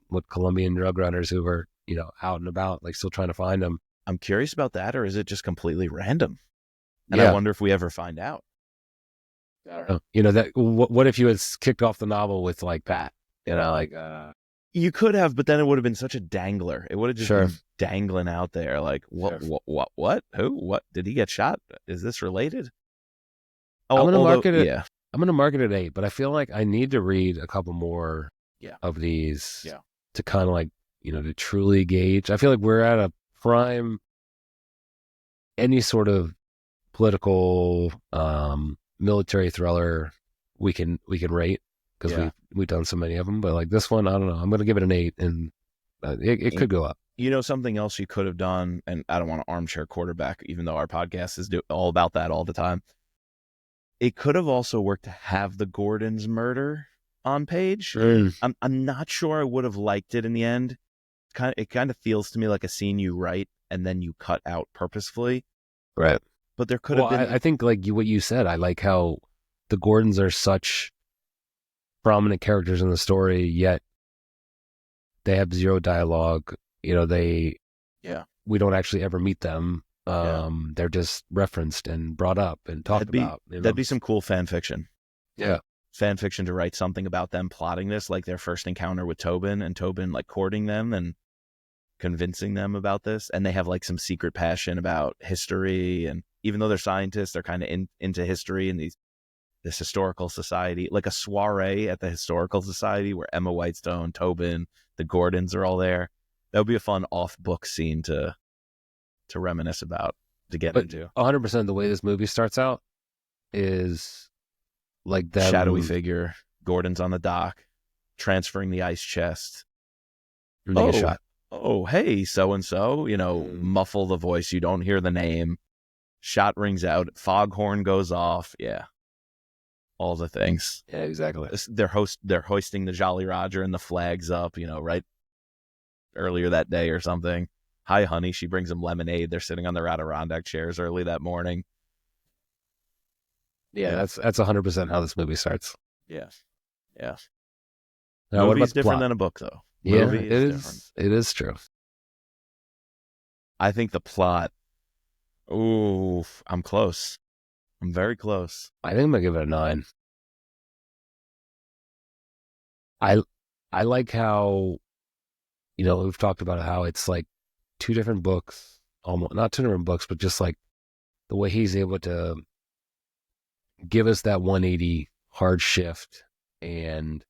with Colombian drug runners who were, out and about, like still trying to find him. I'm curious about that, or is it just completely random? And I wonder if we ever find out. I don't know. That what if you had kicked off the novel with like that? You could have, but then it would have been such a dangler. It would have just been dangling out there. Like, what, who, what, did he get shot? Is this related? I'm going to market it. Yeah. I'm going to mark it at 8, but I feel like I need to read a couple more Yeah. of these Yeah. to kind of like, to truly gauge. I feel like we're at a prime, any sort of political, military thriller we can rate because we've done so many of them. But like this one, I don't know. I'm going to give it an 8, and it could go up. Something else you could have done, and I don't want to armchair quarterback, even though our podcast is all about that all the time. It could have also worked to have the Gordon's murder on page. I'm not sure I would have liked it in the end. It kind of feels to me like a scene you write and then you cut out purposefully. Right. But there could have been. I think like what you said, I like how the Gordons are such prominent characters in the story, yet they have zero dialogue. We don't actually ever meet them. They're just referenced and brought up and talked about. That'd be some cool fan fiction. Yeah. Fan fiction to write something about them plotting this, like their first encounter with Tobin and Tobin like courting them and convincing them about this. And they have like some secret passion about history. And even though they're scientists, they're kind of into history and this historical society, like a soiree at the historical society where Emma Whitestone, Tobin, the Gordons are all there. That would be a fun off-book scene to reminisce about, to get into. 100% the way this movie starts out is like that shadowy figure. Gordon's on the dock, transferring the ice chest. And they get shot. Oh, hey, so-and-so, muffle the voice. You don't hear the name. Shot rings out. Foghorn goes off. Yeah. All the things. Yeah, exactly. They're hoisting the Jolly Roger and the flags up, right earlier that day or something. Hi, honey. She brings them lemonade. They're sitting on their Adirondack chairs early that morning. Yeah, that's 100% how this movie starts. Yeah. Yeah. Now, Movie's different than a book, though. Yeah, it is true. I think the plot. Ooh, I'm close. I'm very close. I think I'm gonna give it a 9. I like how, we've talked about how it's like 2 different books, almost not 2 different books, but just like the way he's able to give us that 180 hard shift and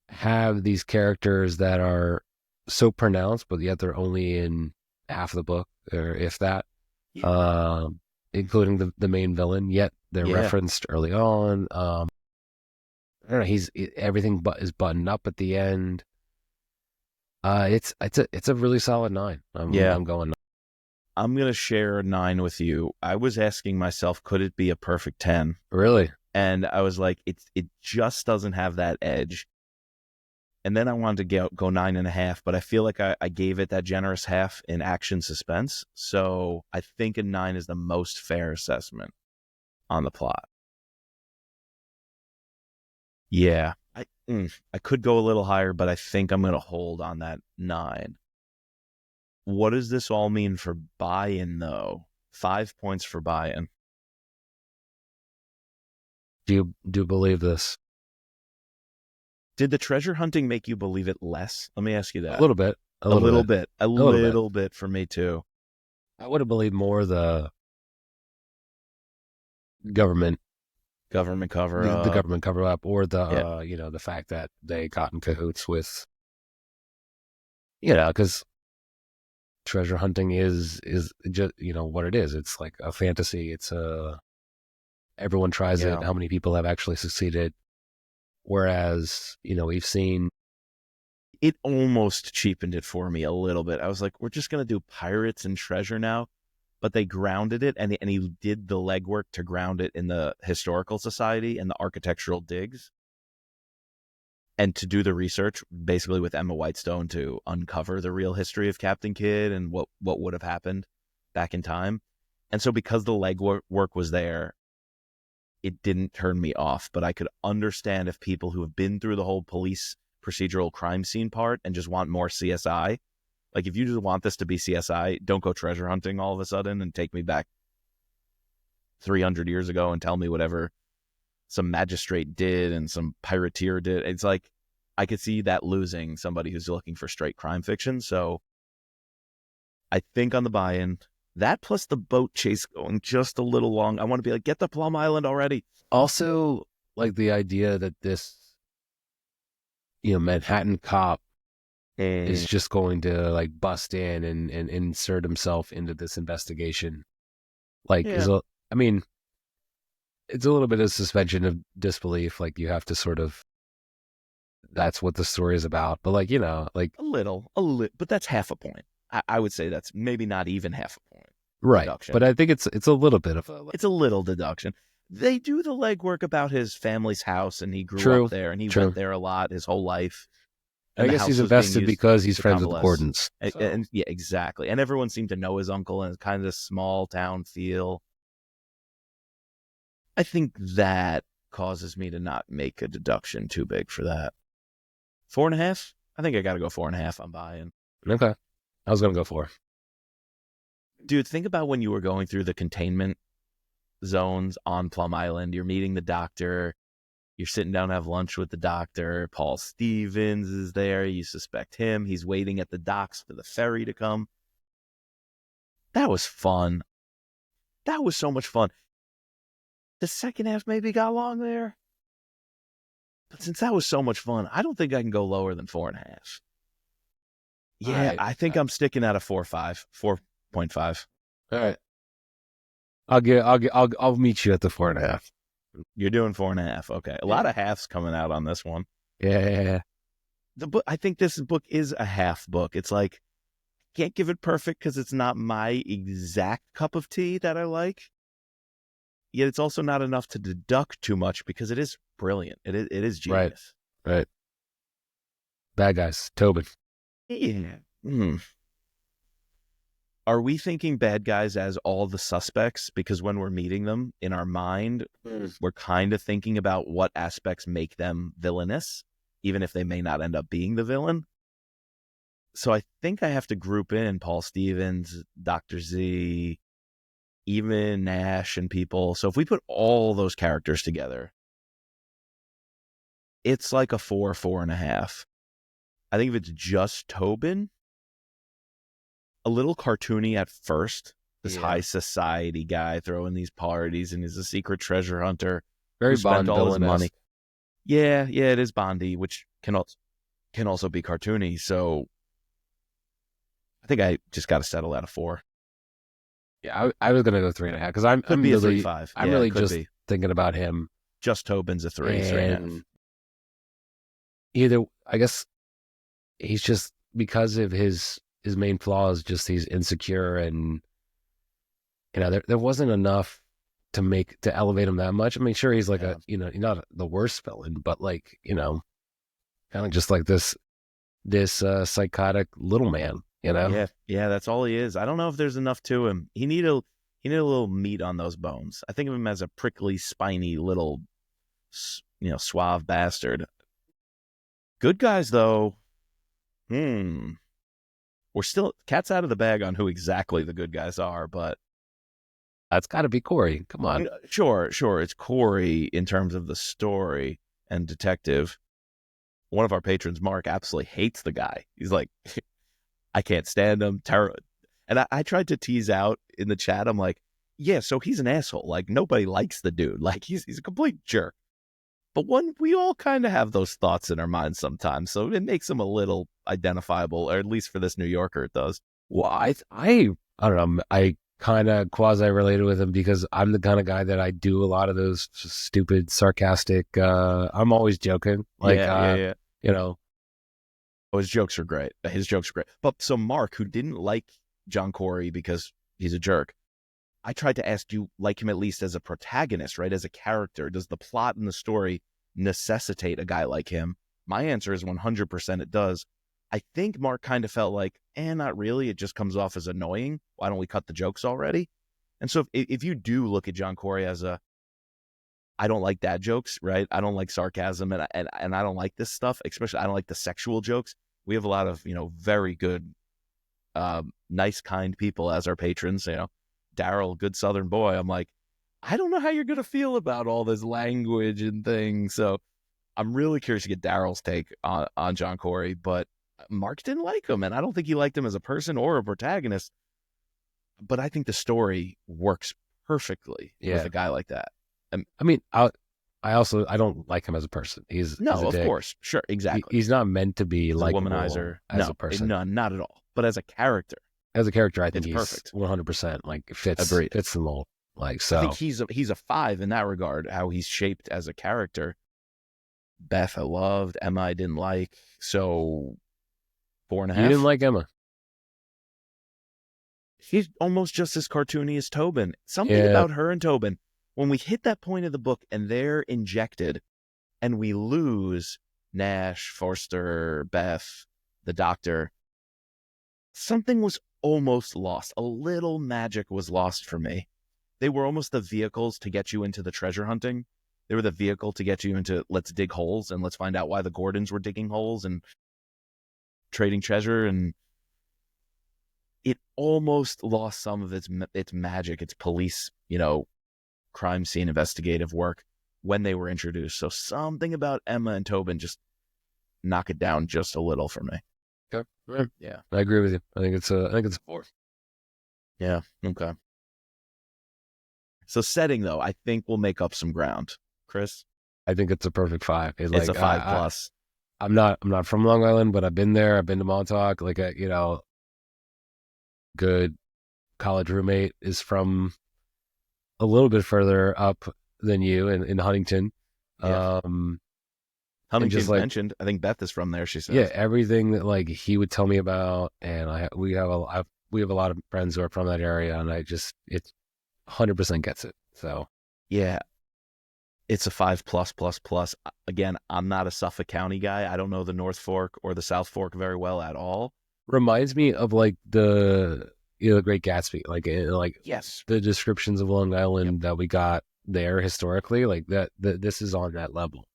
have these characters that are so pronounced, but yet they're only in half of the book, or if that, including the main villain, yet they're referenced early on. I don't know, everything is buttoned up at the end. It's a really solid 9. I'm going 9. I'm going to share a 9 with you. I was asking myself, could it be a perfect 10? Really? And I was like, it just doesn't have that edge. And then I wanted to go 9.5, but I feel like I gave it that generous half in action suspense. So I think a 9 is the most fair assessment on the plot. Yeah, I could go a little higher, but I think I'm going to hold on that 9. What does this all mean for buy-in, though? 5 points for buy-in. Do you believe this? Did the treasure hunting make you believe it less? Let me ask you that. A little bit. A little bit for me, too. I would have believed more the government cover up. The government cover up, or the the fact that they got in cahoots with, because treasure hunting is just what it is. It's like a fantasy. It's everyone tries it. How many people have actually succeeded? Whereas we've seen it almost cheapened it for me a little bit. I was like, we're just gonna do pirates and treasure now, but they grounded it, and he did the legwork to ground it in the historical society and the architectural digs, and to do the research basically with Emma Whitestone to uncover the real history of Captain Kidd and what would have happened back in time. And so because the legwork was there, it didn't turn me off, but I could understand if people who have been through the whole police procedural crime scene part and just want more CSI. Like, if you just want this to be CSI, don't go treasure hunting all of a sudden and take me back 300 years ago and tell me whatever some magistrate did and some pirateer did. It's like, I could see that losing somebody who's looking for straight crime fiction. So I think on the buy-in, That plus the boat chase going just a little long. I want to be like, get to Plum Island already. Also, like the idea that this, Manhattan cop is just going to like bust in and insert himself into this investigation. Like, I mean, it's a little bit of suspension of disbelief. Like, you have to sort of, that's what the story is about. But like, like a little, but that's half a point. I would say that's maybe not even half a point. Right. Deduction. But I think it's a little bit of it's a little deduction. They do the legwork about his family's house, and he grew up there, and he went there a lot his whole life. I guess he's invested because he's friends with the Gordons. And yeah, exactly. And everyone seemed to know his uncle, and it's kind of this small town feel. I think that causes me to not make a deduction too big for that. 4.5? I think I got to go 4.5. I'm buying. Okay. I was going to go 4. Dude, think about when you were going through the containment zones on Plum Island. You're meeting the doctor. You're sitting down to have lunch with the doctor. Paul Stevens is there. You suspect him. He's waiting at the docks for the ferry to come. That was fun. That was so much fun. The second half maybe got long there. But since that was so much fun, I don't think I can go lower than 4.5. Yeah, right. I think I'm sticking at a 4.5. 4.5. All right. I'll meet you at the 4.5. You're doing 4.5. Okay. A lot of halves coming out on this one. Yeah. The book, I think this book is a half book. It's like, can't give it perfect because it's not my exact cup of tea that I like. Yet it's also not enough to deduct too much because it is brilliant. It is genius. Right. Bad guys. Tobin. Yeah. Are we thinking bad guys as all the suspects? Because when we're meeting them in our mind, we're kind of thinking about what aspects make them villainous, even if they may not end up being the villain. So I think I have to group in Paul Stevens, Dr. Z, even Nash and people. So if we put all those characters together, it's like a 4, 4.5. I think if it's just Tobin, a little cartoony at first, this high society guy throwing these parties, and he's a secret treasure hunter. Very Bond all his money. money. Yeah, it is Bondy, which can also be cartoony. So I think I just got to settle at a 4. Yeah, I was gonna go 3.5 because I'm really 3.5. I'm really just thinking about him. Just Tobin's a 3. 3.5. Either I guess he's just, because of his main flaw is just he's insecure, and there wasn't enough to elevate him that much. I mean, sure, he's like not the worst villain, but like kind of just like this psychotic little man. Yeah, that's all he is. I don't know if there's enough to him. He need a little meat on those bones. I think of him as a prickly, spiny little, suave bastard. Good guys, though. We're still cat's out of the bag on who exactly the good guys are, but that's got to be Corey. Come on. Sure. It's Corey in terms of the story and detective. One of our patrons, Mark, absolutely hates the guy. He's like, I can't stand him. And I tried to tease out in the chat. I'm like, yeah, so he's an asshole. Like, nobody likes the dude. Like, he's a complete jerk. But we all kind of have those thoughts in our minds sometimes. So it makes him a little identifiable, or at least for this New Yorker, it does. Well, I don't know. I kind of quasi-related with him because I'm the kind of guy that I do a lot of those stupid, sarcastic, I'm always joking. Like, yeah. Oh, his jokes are great. But so Mark, who didn't like John Corey because he's a jerk, I tried to ask, do you like him at least as a protagonist, right? As a character? Does the plot and the story necessitate a guy like him? My answer is 100% it does. I think Mark kind of felt like, not really. It just comes off as annoying. Why don't we cut the jokes already? And so if you do look at John Corey as I don't like dad jokes, right? I don't like sarcasm, and I don't like this stuff, especially I don't like the sexual jokes. We have a lot of, very good, nice, kind people as our patrons, Daryl, good Southern boy. I'm like, I don't know how you're going to feel about all this language and things. So I'm really curious to get Daryl's take on John Corey, but Mark didn't like him, and I don't think he liked him as a person or a protagonist. but I think the story works perfectly with a guy like that. I mean, I don't like him as a person. He's a of dick. course, sure, exactly. He's not meant to be like a womanizer as a person. No, not at all. But as a character, I think he's perfect. 100%. Like fits the mold. Like so, I think he's a 5 in that regard. How he's shaped as a character. Beth, I loved. Emma, I didn't like. So 4.5. You didn't like Emma. She's almost just as cartoony as Tobin. Something about her and Tobin. When we hit that point of the book and they're injected, and we lose Nash, Forster, Beth, the Doctor, something was almost lost. A little magic was lost for me. They were almost the vehicles to get you into the treasure hunting. They were the vehicle to get you into let's dig holes and let's find out why the Gordons were digging holes and trading treasure. And it almost lost some of its magic, its police, crime scene investigative work when they were introduced. So something about Emma and Tobin just knock it down just a little for me. Okay. Yeah. I agree with you. I think it's a 4. Yeah. Okay. So setting though, I think we'll make up some ground. Chris? I think it's a perfect 5. It's a 5 plus. I'm not from Long Island, but I've been there. I've been to Montauk. Like good college roommate is from a little bit further up than you in Huntington. Yeah. Huntington's mentioned. I think Beth is from there, she says. Yeah, everything that he would tell me about, and we have a lot of friends who are from that area, and it 100% gets it. So yeah, it's a 5 plus. Again, I'm not a Suffolk County guy. I don't know the North Fork or the South Fork very well at all. Reminds me of the Great Gatsby, yes, the descriptions of Long Island that we got there historically, like that. This is on that level,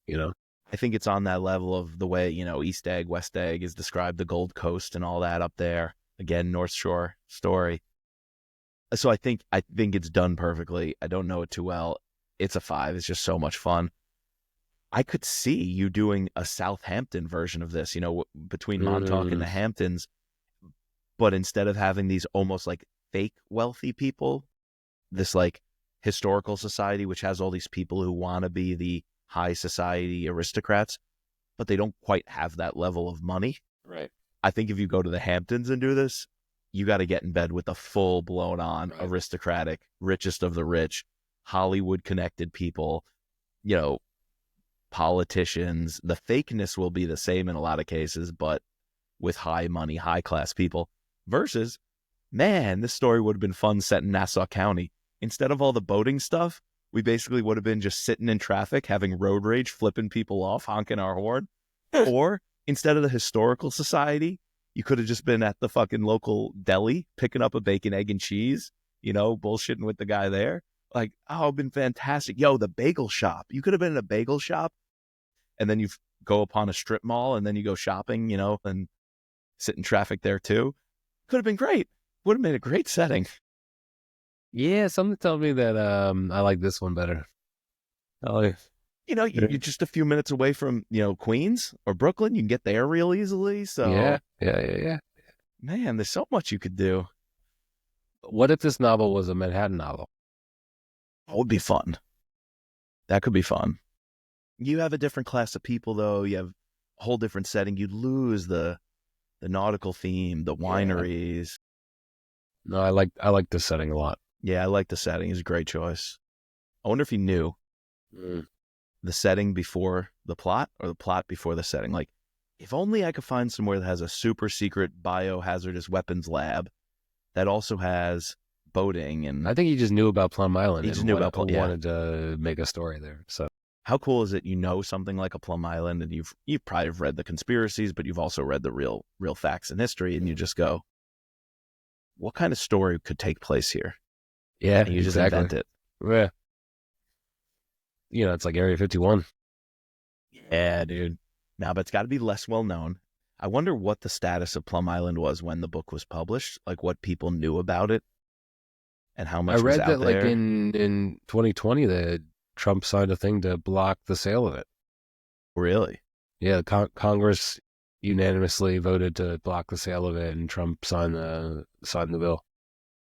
I think it's on that level of the way East Egg, West Egg is described, the Gold Coast and all that up there. Again, North Shore story. So I think it's done perfectly. I don't know it too well. It's a 5. It's just so much fun. I could see you doing a Southampton version of this, between Montauk and the Hamptons. But instead of having these almost like fake wealthy people, this historical society, which has all these people who want to be the high society aristocrats, but they don't quite have that level of money. Right. I think if you go to the Hamptons and do this, you got to get in bed with the full blown on aristocratic, richest of the rich, Hollywood connected people, politicians. The fakeness will be the same in a lot of cases, but with high money, high class people. Versus, man, this story would have been fun set in Nassau County. Instead of all the boating stuff, we basically would have been just sitting in traffic, having road rage, flipping people off, honking our horn. Or instead of the historical society, you could have just been at the fucking local deli, picking up a bacon, egg, and cheese, bullshitting with the guy there. It'd been fantastic. Yo, the bagel shop. You could have been in a bagel shop, and then you go upon a strip mall, and then you go shopping, and sit in traffic there too. Could have been great. Would have made a great setting. Yeah, something tells me that I like this one better. You're just a few minutes away from, Queens or Brooklyn. You can get there real easily. So yeah. Man, there's so much you could do. What if this novel was a Manhattan novel? That would be fun. That could be fun. You have a different class of people, though. You have a whole different setting. You'd lose the nautical theme, the wineries. No, I like this setting a lot. Yeah, I like the setting. It's a great choice. I wonder if he knew the setting before the plot or the plot before the setting. If only I could find somewhere that has a super secret biohazardous weapons lab that also has boating. And I think he just knew about Plum Island. He just knew about Plum. Wanted to make a story there. So how cool is it? Something like a Plum Island, and you've probably have read the conspiracies, but you've also read the real facts and history, and you just go, what kind of story could take place here? Yeah, and you just invent it. Yeah. It's like Area 51. Yeah, dude. Now, but it's got to be less well known. I wonder what the status of Plum Island was when the book was published, what people knew about it, and how much was out there. I read that in 2020 that Trump signed a thing to block the sale of it. Really? Yeah, Congress unanimously voted to block the sale of it, and Trump signed the bill.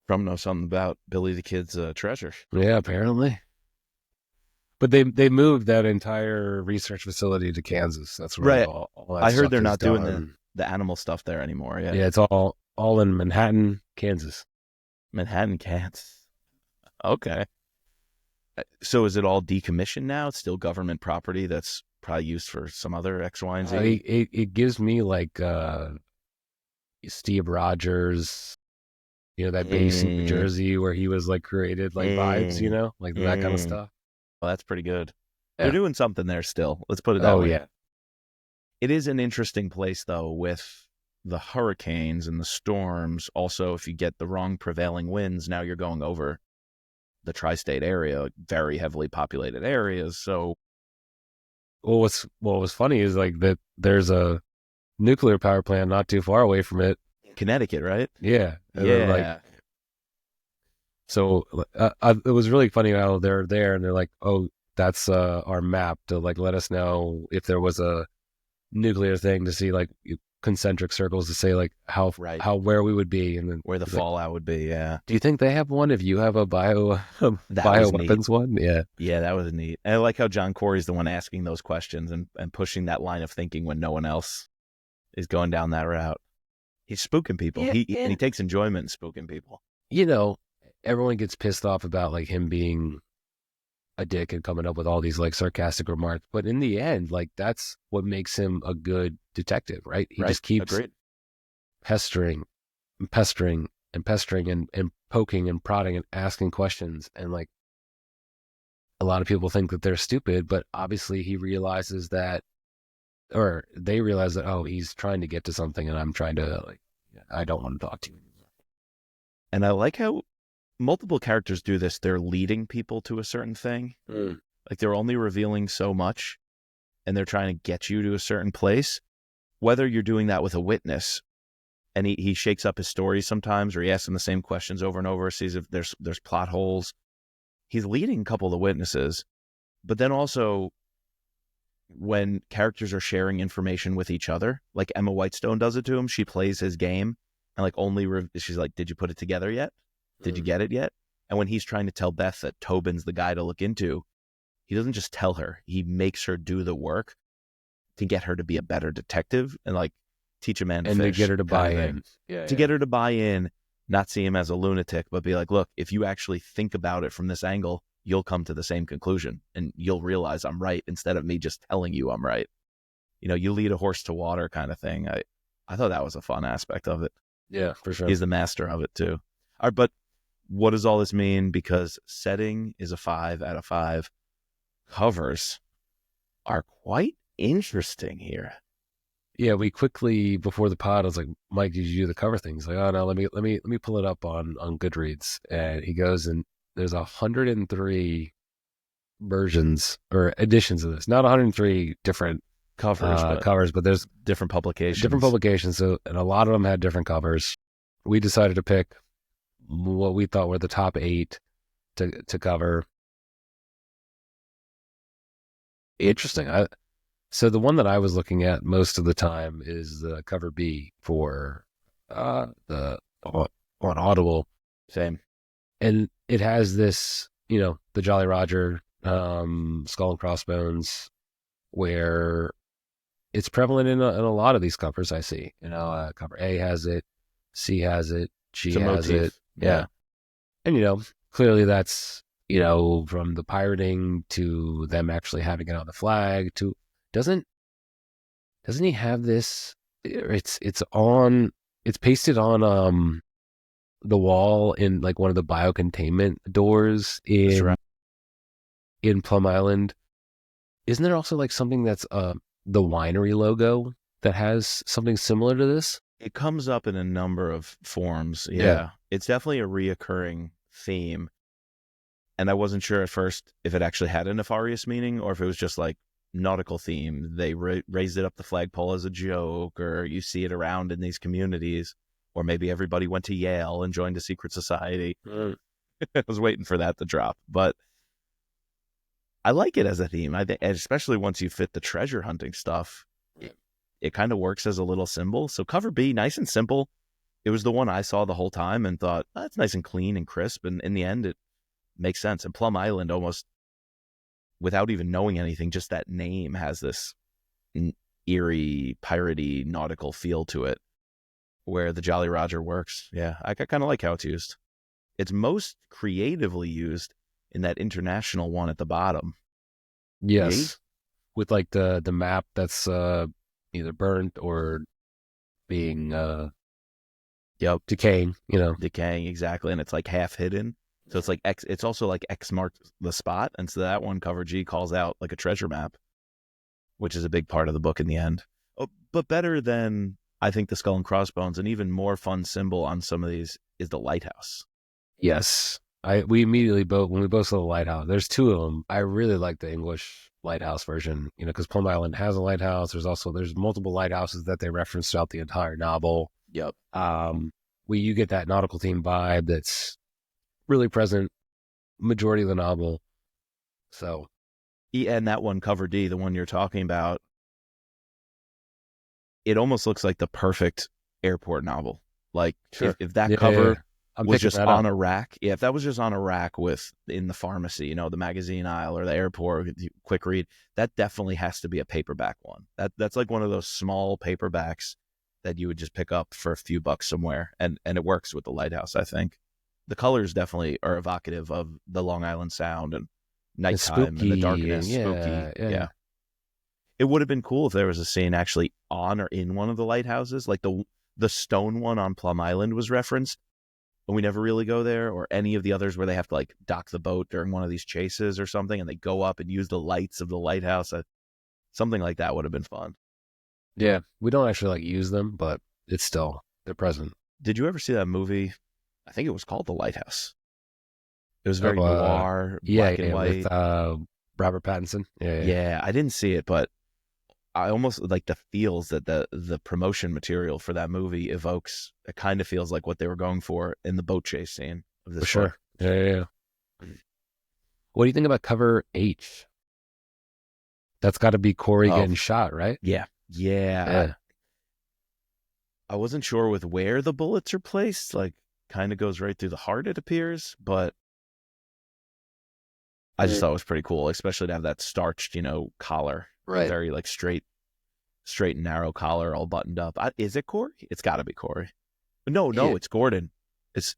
Trump knows something about Billy the Kid's treasure. Yeah, apparently. But they moved that entire research facility to Kansas. That's where Right. all that I heard stuff they're is not doing done. the animal stuff there anymore. Yeah. Yeah, it's all in Manhattan, Kansas. Manhattan, Kansas. Okay. So is it all decommissioned now? It's still government property that's probably used for some other X, Y, and Z? It gives me like Steve Rogers, that base in New Jersey where he was like created, like vibes, like that kind of stuff. Well, that's pretty good. Yeah. They're doing something there still. Let's put it that way. Oh, yeah. It is an interesting place, though, with the hurricanes and the storms. Also, if you get the wrong prevailing winds, now you're going over the tri-state area, very heavily populated areas. So, well, what was funny is like that there's a nuclear power plant not too far away from it. Connecticut, right? Yeah. And yeah. So it was really funny how they're there and they're like, oh, that's our map to like let us know if there was a nuclear thing, to see like concentric circles to say like where we would be and then where the fallout would be. Yeah. Do you think they have one if you have a bioweapons one? Yeah. Yeah, that was neat. And I like how John Corey's the one asking those questions and pushing that line of thinking when no one else is going down that route. He's spooking people. Yeah, and he takes enjoyment in spooking people. Everyone gets pissed off about like him being a dick and coming up with all these like sarcastic remarks, but in the end, like that's what makes him a good detective, right? He just keeps pestering and poking and prodding and asking questions, and like a lot of people think that they're stupid, but obviously he realizes that, or they realize that, oh, he's trying to get to something and I'm trying to I don't want to talk to you anymore. And I like how multiple characters do this. They're leading people to a certain thing. Like they're only revealing so much and they're trying to get you to a certain place. Whether you're doing that with a witness and he shakes up his stories sometimes, or he asks them the same questions over and over, sees if there's plot holes. He's leading a couple of the witnesses, but then also when characters are sharing information with each other, like Emma Whitestone does it to him, she plays his game and like she's like, did you put it together yet? Did you get it yet? And when he's trying to tell Beth that Tobin's the guy to look into, he doesn't just tell her. He makes her do the work to get her to be a better detective and like teach a man to fish. And to get her to buy in. Get her to buy in, not see him as a lunatic, but be like, look, if you actually think about it from this angle, you'll come to the same conclusion and you'll realize I'm right instead of me just telling you I'm right. You lead a horse to water kind of thing. I thought that was a fun aspect of it. Yeah, for sure. He's the master of it too. All right, but what does all this mean? Because setting is a 5 out of 5. Covers are quite interesting here. Yeah, we quickly before the pod, I was like, Mike, did you do the cover thing? He's like, oh no, let me pull it up on Goodreads. And he goes, and there's 103 versions or editions of this. Not 103 different covers, but there's different publications. So, and a lot of them had different covers. We decided to pick what we thought were the top 8 to cover. Interesting. So the one that I was looking at most of the time is the cover B for on Audible. Same. And it has this, the Jolly Roger skull and crossbones, where it's prevalent in a lot of these covers I see. Cover A has it, C has it, G has it. Yeah. And, clearly that's, from the pirating to them actually having it on the flag to, doesn't he have this? It's pasted on the wall in like one of the biocontainment doors in Plum Island. Isn't there also like something that's the winery logo that has something similar to this? It comes up in a number of forms. Yeah. It's definitely a reoccurring theme. And I wasn't sure at first if it actually had a nefarious meaning or if it was just like nautical theme. They raised it up the flagpole as a joke, or you see it around in these communities, or maybe everybody went to Yale and joined a secret society. I was waiting for that to drop, but I like it as a theme. I think, especially once you fit the treasure hunting stuff, it kind of works as a little symbol. So cover B, nice and simple. It was the one I saw the whole time and thought, oh, that's nice and clean and crisp. And in the end, it makes sense. And Plum Island, almost without even knowing anything, just that name has this eerie, piratey, nautical feel to it, where the Jolly Roger works. Yeah, I kind of like how it's used. It's most creatively used in that international one at the bottom. Yes. See? With like the map that's either burnt or being decaying, Decaying, exactly. And it's like half hidden. So it's like X, it's also like X marks the spot. And so that one, cover G, calls out like a treasure map, which is a big part of the book in the end. Oh, but better than, I think, the skull and crossbones, and even more fun symbol on some of these is the lighthouse. Yes. We immediately when we both saw the lighthouse, there's two of them. I really like the English lighthouse version, because Plum Island has a lighthouse. There's multiple lighthouses that they reference throughout the entire novel. Yep. You get that nautical theme vibe that's really present majority of the novel. So, and that one, cover D, the one you're talking about, it almost looks like the perfect airport novel. Like, sure. if that cover was just on a rack, if that was just on a rack in the pharmacy, the magazine aisle or the airport, quick read, that definitely has to be a paperback one. That's like one of those small paperbacks that you would just pick up for a few bucks somewhere, and it works with the lighthouse. I think the colors definitely are evocative of the Long Island Sound and nighttime and the darkness. Spooky. Yeah. It would have been cool if there was a scene actually on or in one of the lighthouses, like the stone one on Plum Island was referenced, but we never really go there, or any of the others where they have to like dock the boat during one of these chases or something, and they go up and use the lights of the lighthouse. Something like that would have been fun. Yeah, we don't actually use them, but they're present. Did you ever see that movie? I think it was called The Lighthouse. It was very noir, black and white. With Robert Pattinson. Yeah, I didn't see it, but I almost like the feels that the promotion material for that movie evokes. It kind of feels like what they were going for in the boat chase scene of this. For sure. Yeah. What do you think about cover H? That's got to be Corey getting shot, right? Yeah. I wasn't sure with where the bullets are placed. Like, kind of goes right through the heart, it appears, but I just thought it was pretty cool, especially to have that starched, collar. Right. Very like straight and narrow collar, all buttoned up. Is it Corey? It's got to be Corey. No, it's Gordon. It's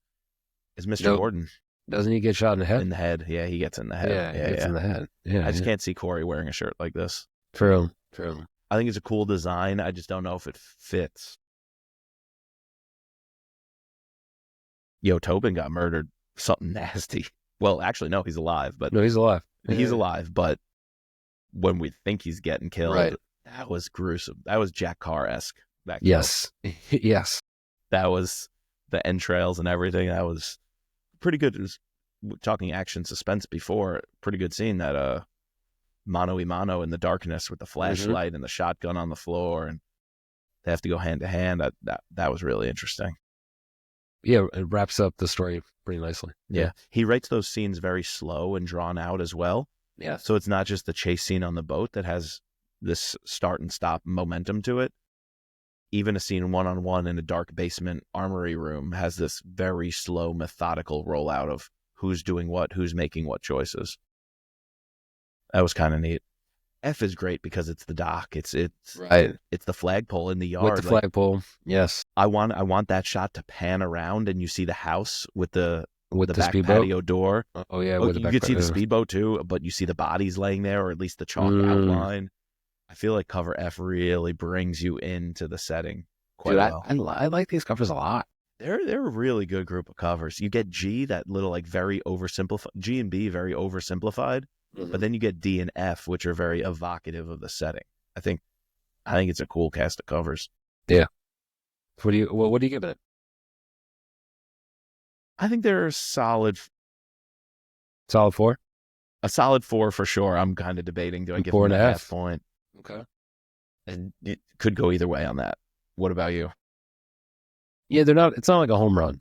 Mr. Gordon. Doesn't he get shot in the head? In the head. Yeah, he gets in the head. Yeah, he gets in the head. Yeah. I just can't see Corey wearing a shirt like this. True. I think it's a cool design. I just don't know if it fits. Tobin got murdered. Something nasty. Well, actually, no, he's alive. But no, he's alive. He's alive, but when we think he's getting killed, that was gruesome. That was Jack Carr-esque. Yes. Yes. That was the entrails and everything. That was pretty good. It was, talking action suspense before, pretty good scene, that mano-a-mano in the darkness with the flashlight and the shotgun on the floor, and they have to go hand to hand. That was really interesting. Yeah, it wraps up the story pretty nicely. Yeah. He writes those scenes very slow and drawn out as well. Yeah. So it's not just the chase scene on the boat that has this start and stop momentum to it. Even a scene one-on-one in a dark basement armory room has this very slow, methodical rollout of who's doing what, who's making what choices. That was kind of neat. F is great because it's the dock. It's right. It's the flagpole in the yard. With the flagpole, yes. I want that shot to pan around and you see the house with the back speedboat patio door. Oh yeah, you could see the speedboat too, but you see the bodies laying there, or at least the chalk outline. I feel like cover F really brings you into the setting quite well. I like these covers a lot. They're a really good group of covers. You get G, that little like very oversimplified, G and B very oversimplified, but then you get D and F, which are very evocative of the setting. I think it's a cool cast of covers. Yeah. What do you give it? I think they're solid. Solid 4? A solid 4 for sure. I'm kind of debating. Do I give 4.5 them a half point? Okay. And it could go either way on that. What about you? Yeah, it's not like a home run.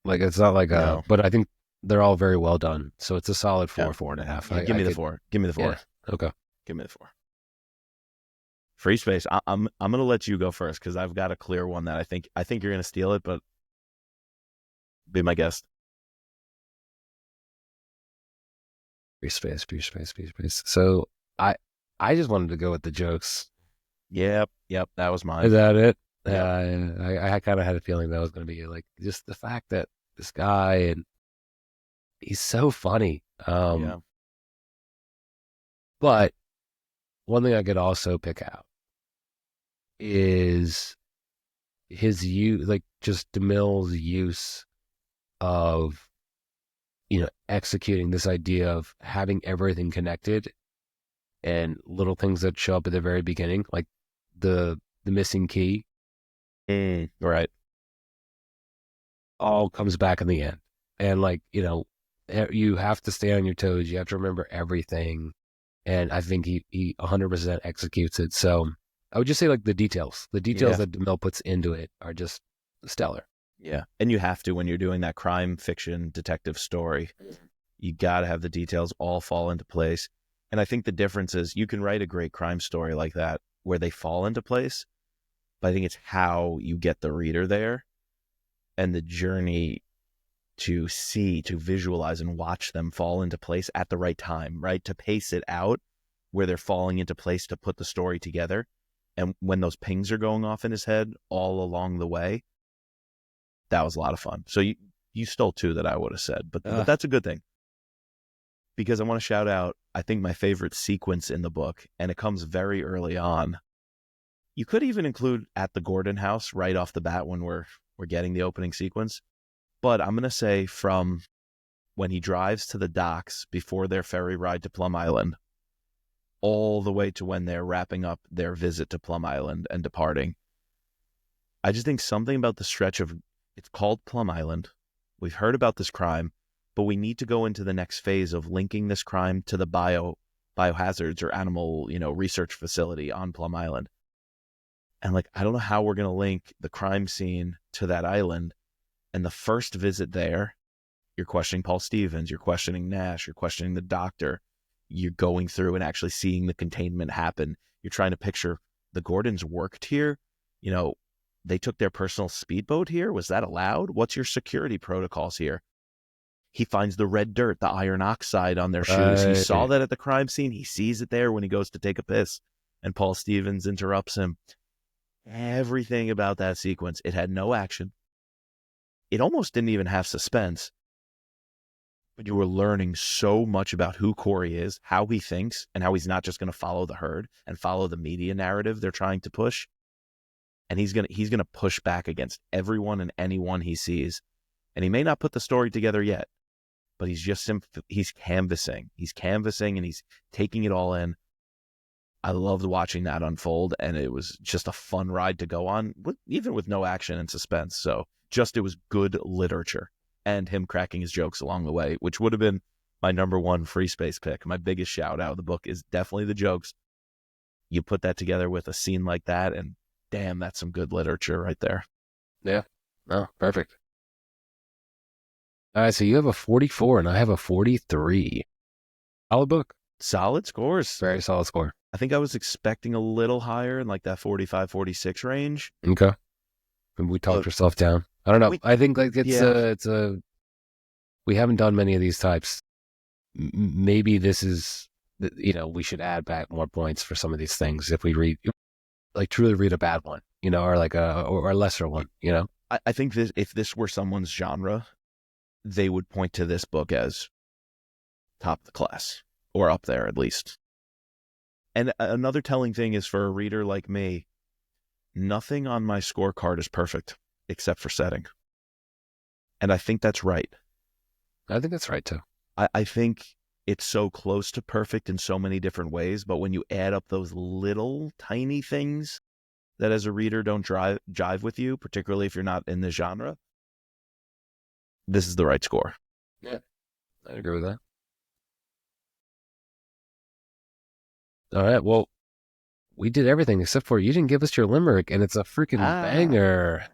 Like, it's not like but I think they're all very well done. So it's a solid 4, 4.5. Give me the 4. Give me the 4. Yeah. Okay. Give me the 4. Free space. I'm gonna let you go first because I've got a clear one that I think you're gonna steal it, but be my guest. Free space. So I just wanted to go with the jokes. Yep, that was mine. Is that it? Yep. I kind of had a feeling that was going to be like just the fact that this guy, and he's so funny. Yeah. But one thing I could also pick out is his use, like just DeMille's use of, executing this idea of having everything connected, and little things that show up at the very beginning, like the missing key. Right. All comes back in the end. And you have to stay on your toes. You have to remember everything. And I think he 100% executes it. So I would just say the details that DeMille puts into it are just stellar. Yeah. And you have to, when you're doing that crime fiction detective story, you got to have the details all fall into place. And I think the difference is you can write a great crime story like that where they fall into place, but I think it's how you get the reader there and the journey to visualize and watch them fall into place at the right time, right? To pace it out where they're falling into place to put the story together. And when those pings are going off in his head all along the way, that was a lot of fun. So you stole two that I would have said, but that's a good thing. Because I want to shout out, I think my favorite sequence in the book, and it comes very early on. You could even include at the Gordon house right off the bat when we're getting the opening sequence. But I'm going to say from when he drives to the docks before their ferry ride to Plum Island, all the way to when they're wrapping up their visit to Plum Island and departing. I just think something about the stretch of, it's called Plum Island. We've heard about this crime, but we need to go into the next phase of linking this crime to the biohazards or animal, research facility on Plum Island. And I don't know how we're going to link the crime scene to that island. And the first visit there, you're questioning Paul Stevens, you're questioning Nash, you're questioning the doctor, you're going through and actually seeing the containment happen. You're trying to picture the Gordons worked here. They took their personal speedboat here. Was that allowed? What's your security protocols here? He finds the red dirt, the iron oxide on their shoes. He saw that at the crime scene. He sees it there when he goes to take a piss. And Paul Stevens interrupts him. Everything about that sequence, it had no action. It almost didn't even have suspense. But you were learning so much about who Corey is, how he thinks, and how he's not just going to follow the herd and follow the media narrative they're trying to push. And he's gonna push back against everyone and anyone he sees. And he may not put the story together yet, but he's canvassing. He's canvassing and he's taking it all in. I loved watching that unfold, and it was just a fun ride to go on, even with no action and suspense. So it was good literature, and him cracking his jokes along the way, which would have been my number one free space pick. My biggest shout out of the book is definitely the jokes. You put that together with a scene like that, and damn, that's some good literature right there. Yeah. Oh, perfect. All right, so you have a 44 and I have a 43. Solid book. Solid scores. Very solid score. I think I was expecting a little higher in that 45, 46 range. Okay. And we talked ourselves down. I don't know. I think it's we haven't done many of these types. Maybe this is, we should add back more points for some of these things if we truly read a bad one, or or a lesser one, I think if this were someone's genre, they would point to this book as top of the class, or up there at least. And another telling thing is, for a reader like me, nothing on my scorecard is perfect except for setting. And I think that's right. I think that's right too. I think it's so close to perfect in so many different ways, but when you add up those little tiny things that as a reader don't jive with you, particularly if you're not in the genre, this is the right score. Yeah, I agree with that. All right, well, we did everything except for you didn't give us your limerick, and it's a freaking banger.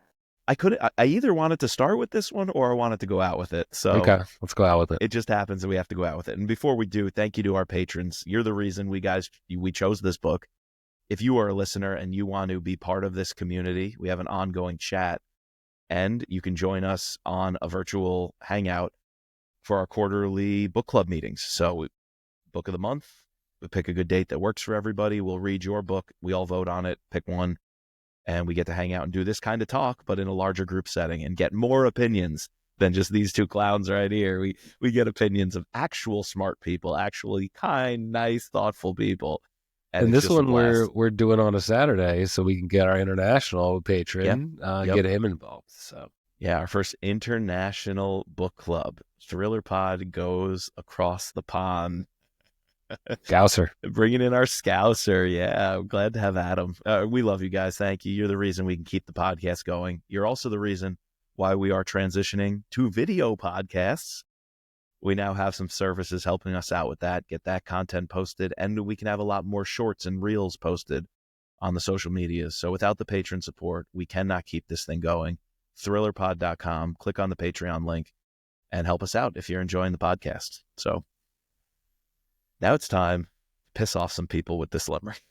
I either wanted to start with this one or I wanted to go out with it. So okay, let's go out with it. It just happens that we have to go out with it. And before we do, thank you to our patrons. You're the reason we chose this book. if you are a listener and you want to be part of this community, we have an ongoing chat, and you can join us on a virtual hangout for our quarterly book club meetings. So book of the month, we pick a good date that works for everybody. We'll read your book. We all vote on it, pick one, and we get to hang out and do this kind of talk, but in a larger group setting, and get more opinions than just these two clowns right here. We get opinions of actual smart people, actually kind, nice, thoughtful people. And this one we're doing on a Saturday, so we can get our international patron, get him involved. So yeah, our first international book club. Thriller Pod goes across the pond. Scouser. Bringing in our Scouser. Yeah, I'm glad to have Adam. We love you guys. Thank you. You're the reason we can keep the podcast going. You're also the reason why we are transitioning to video podcasts. We now have some services helping us out with that, get that content posted, and we can have a lot more shorts and reels posted on the social medias. So without the patron support, we cannot keep this thing going. thrillerpod.com, click on the Patreon link, and help us out if you're enjoying the podcast. So now it's time to piss off some people with this limerick.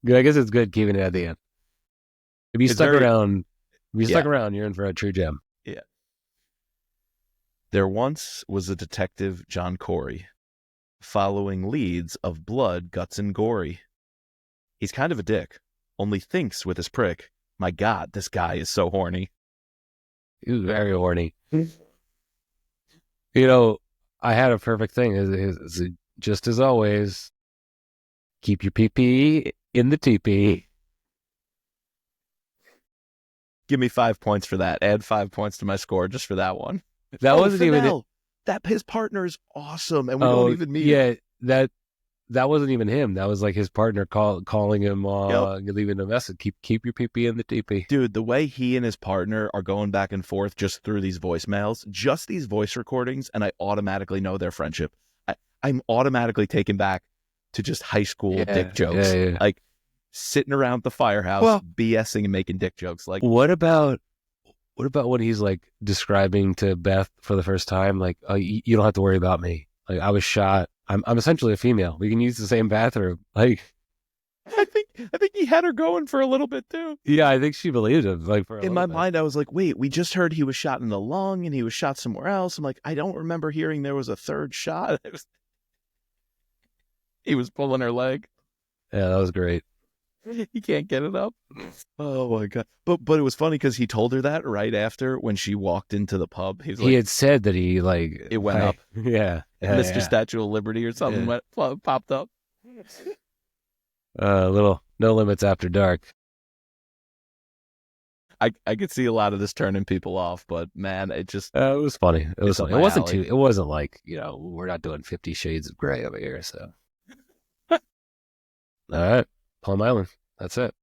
Good. I guess it's good keeping it at the end. If you stuck around, you're in for a true gem. Yeah. There once was a detective, John Corey, following leads of blood, guts, and gory. He's kind of a dick, only thinks with his prick, my God, this guy is so horny. He was very horny. You know, I had a perfect thing. Is just as always, keep your PP in the TP. Give me 5 points for that. Add 5 points to my score just for that one. That wasn't even it. That his partner is awesome, and we don't even meet him. Yeah, that wasn't even him. That was like his partner calling him, leaving a message. Keep your PP in the TP. Dude, the way he and his partner are going back and forth just through these voicemails, just these voice recordings, and I automatically know their friendship. I'm automatically taken back to just high school dick jokes. Yeah. Like sitting around the firehouse, BSing and making dick jokes. Like, what about when he's like describing to Beth for the first time, like, oh, you don't have to worry about me. Like, I was shot. I'm essentially a female. We can use the same bathroom. Like, I think he had her going for a little bit too. Yeah, I think she believed him. Like, in my mind, I was like, wait, we just heard he was shot in the lung and he was shot somewhere else. I'm like, I don't remember hearing there was a third shot. He was pulling her leg. Yeah, that was great. He can't get it up. Oh my God. But it was funny because he told her that right after when she walked into the pub. He had said that he it went up. Yeah. Mr. Statue of Liberty or something popped up. Little No Limits After Dark. I could see a lot of this turning people off, but man, it just it was funny. It was funny. It wasn't like, we're not doing 50 Shades of Grey over here, so. All right. Plum Island. That's it.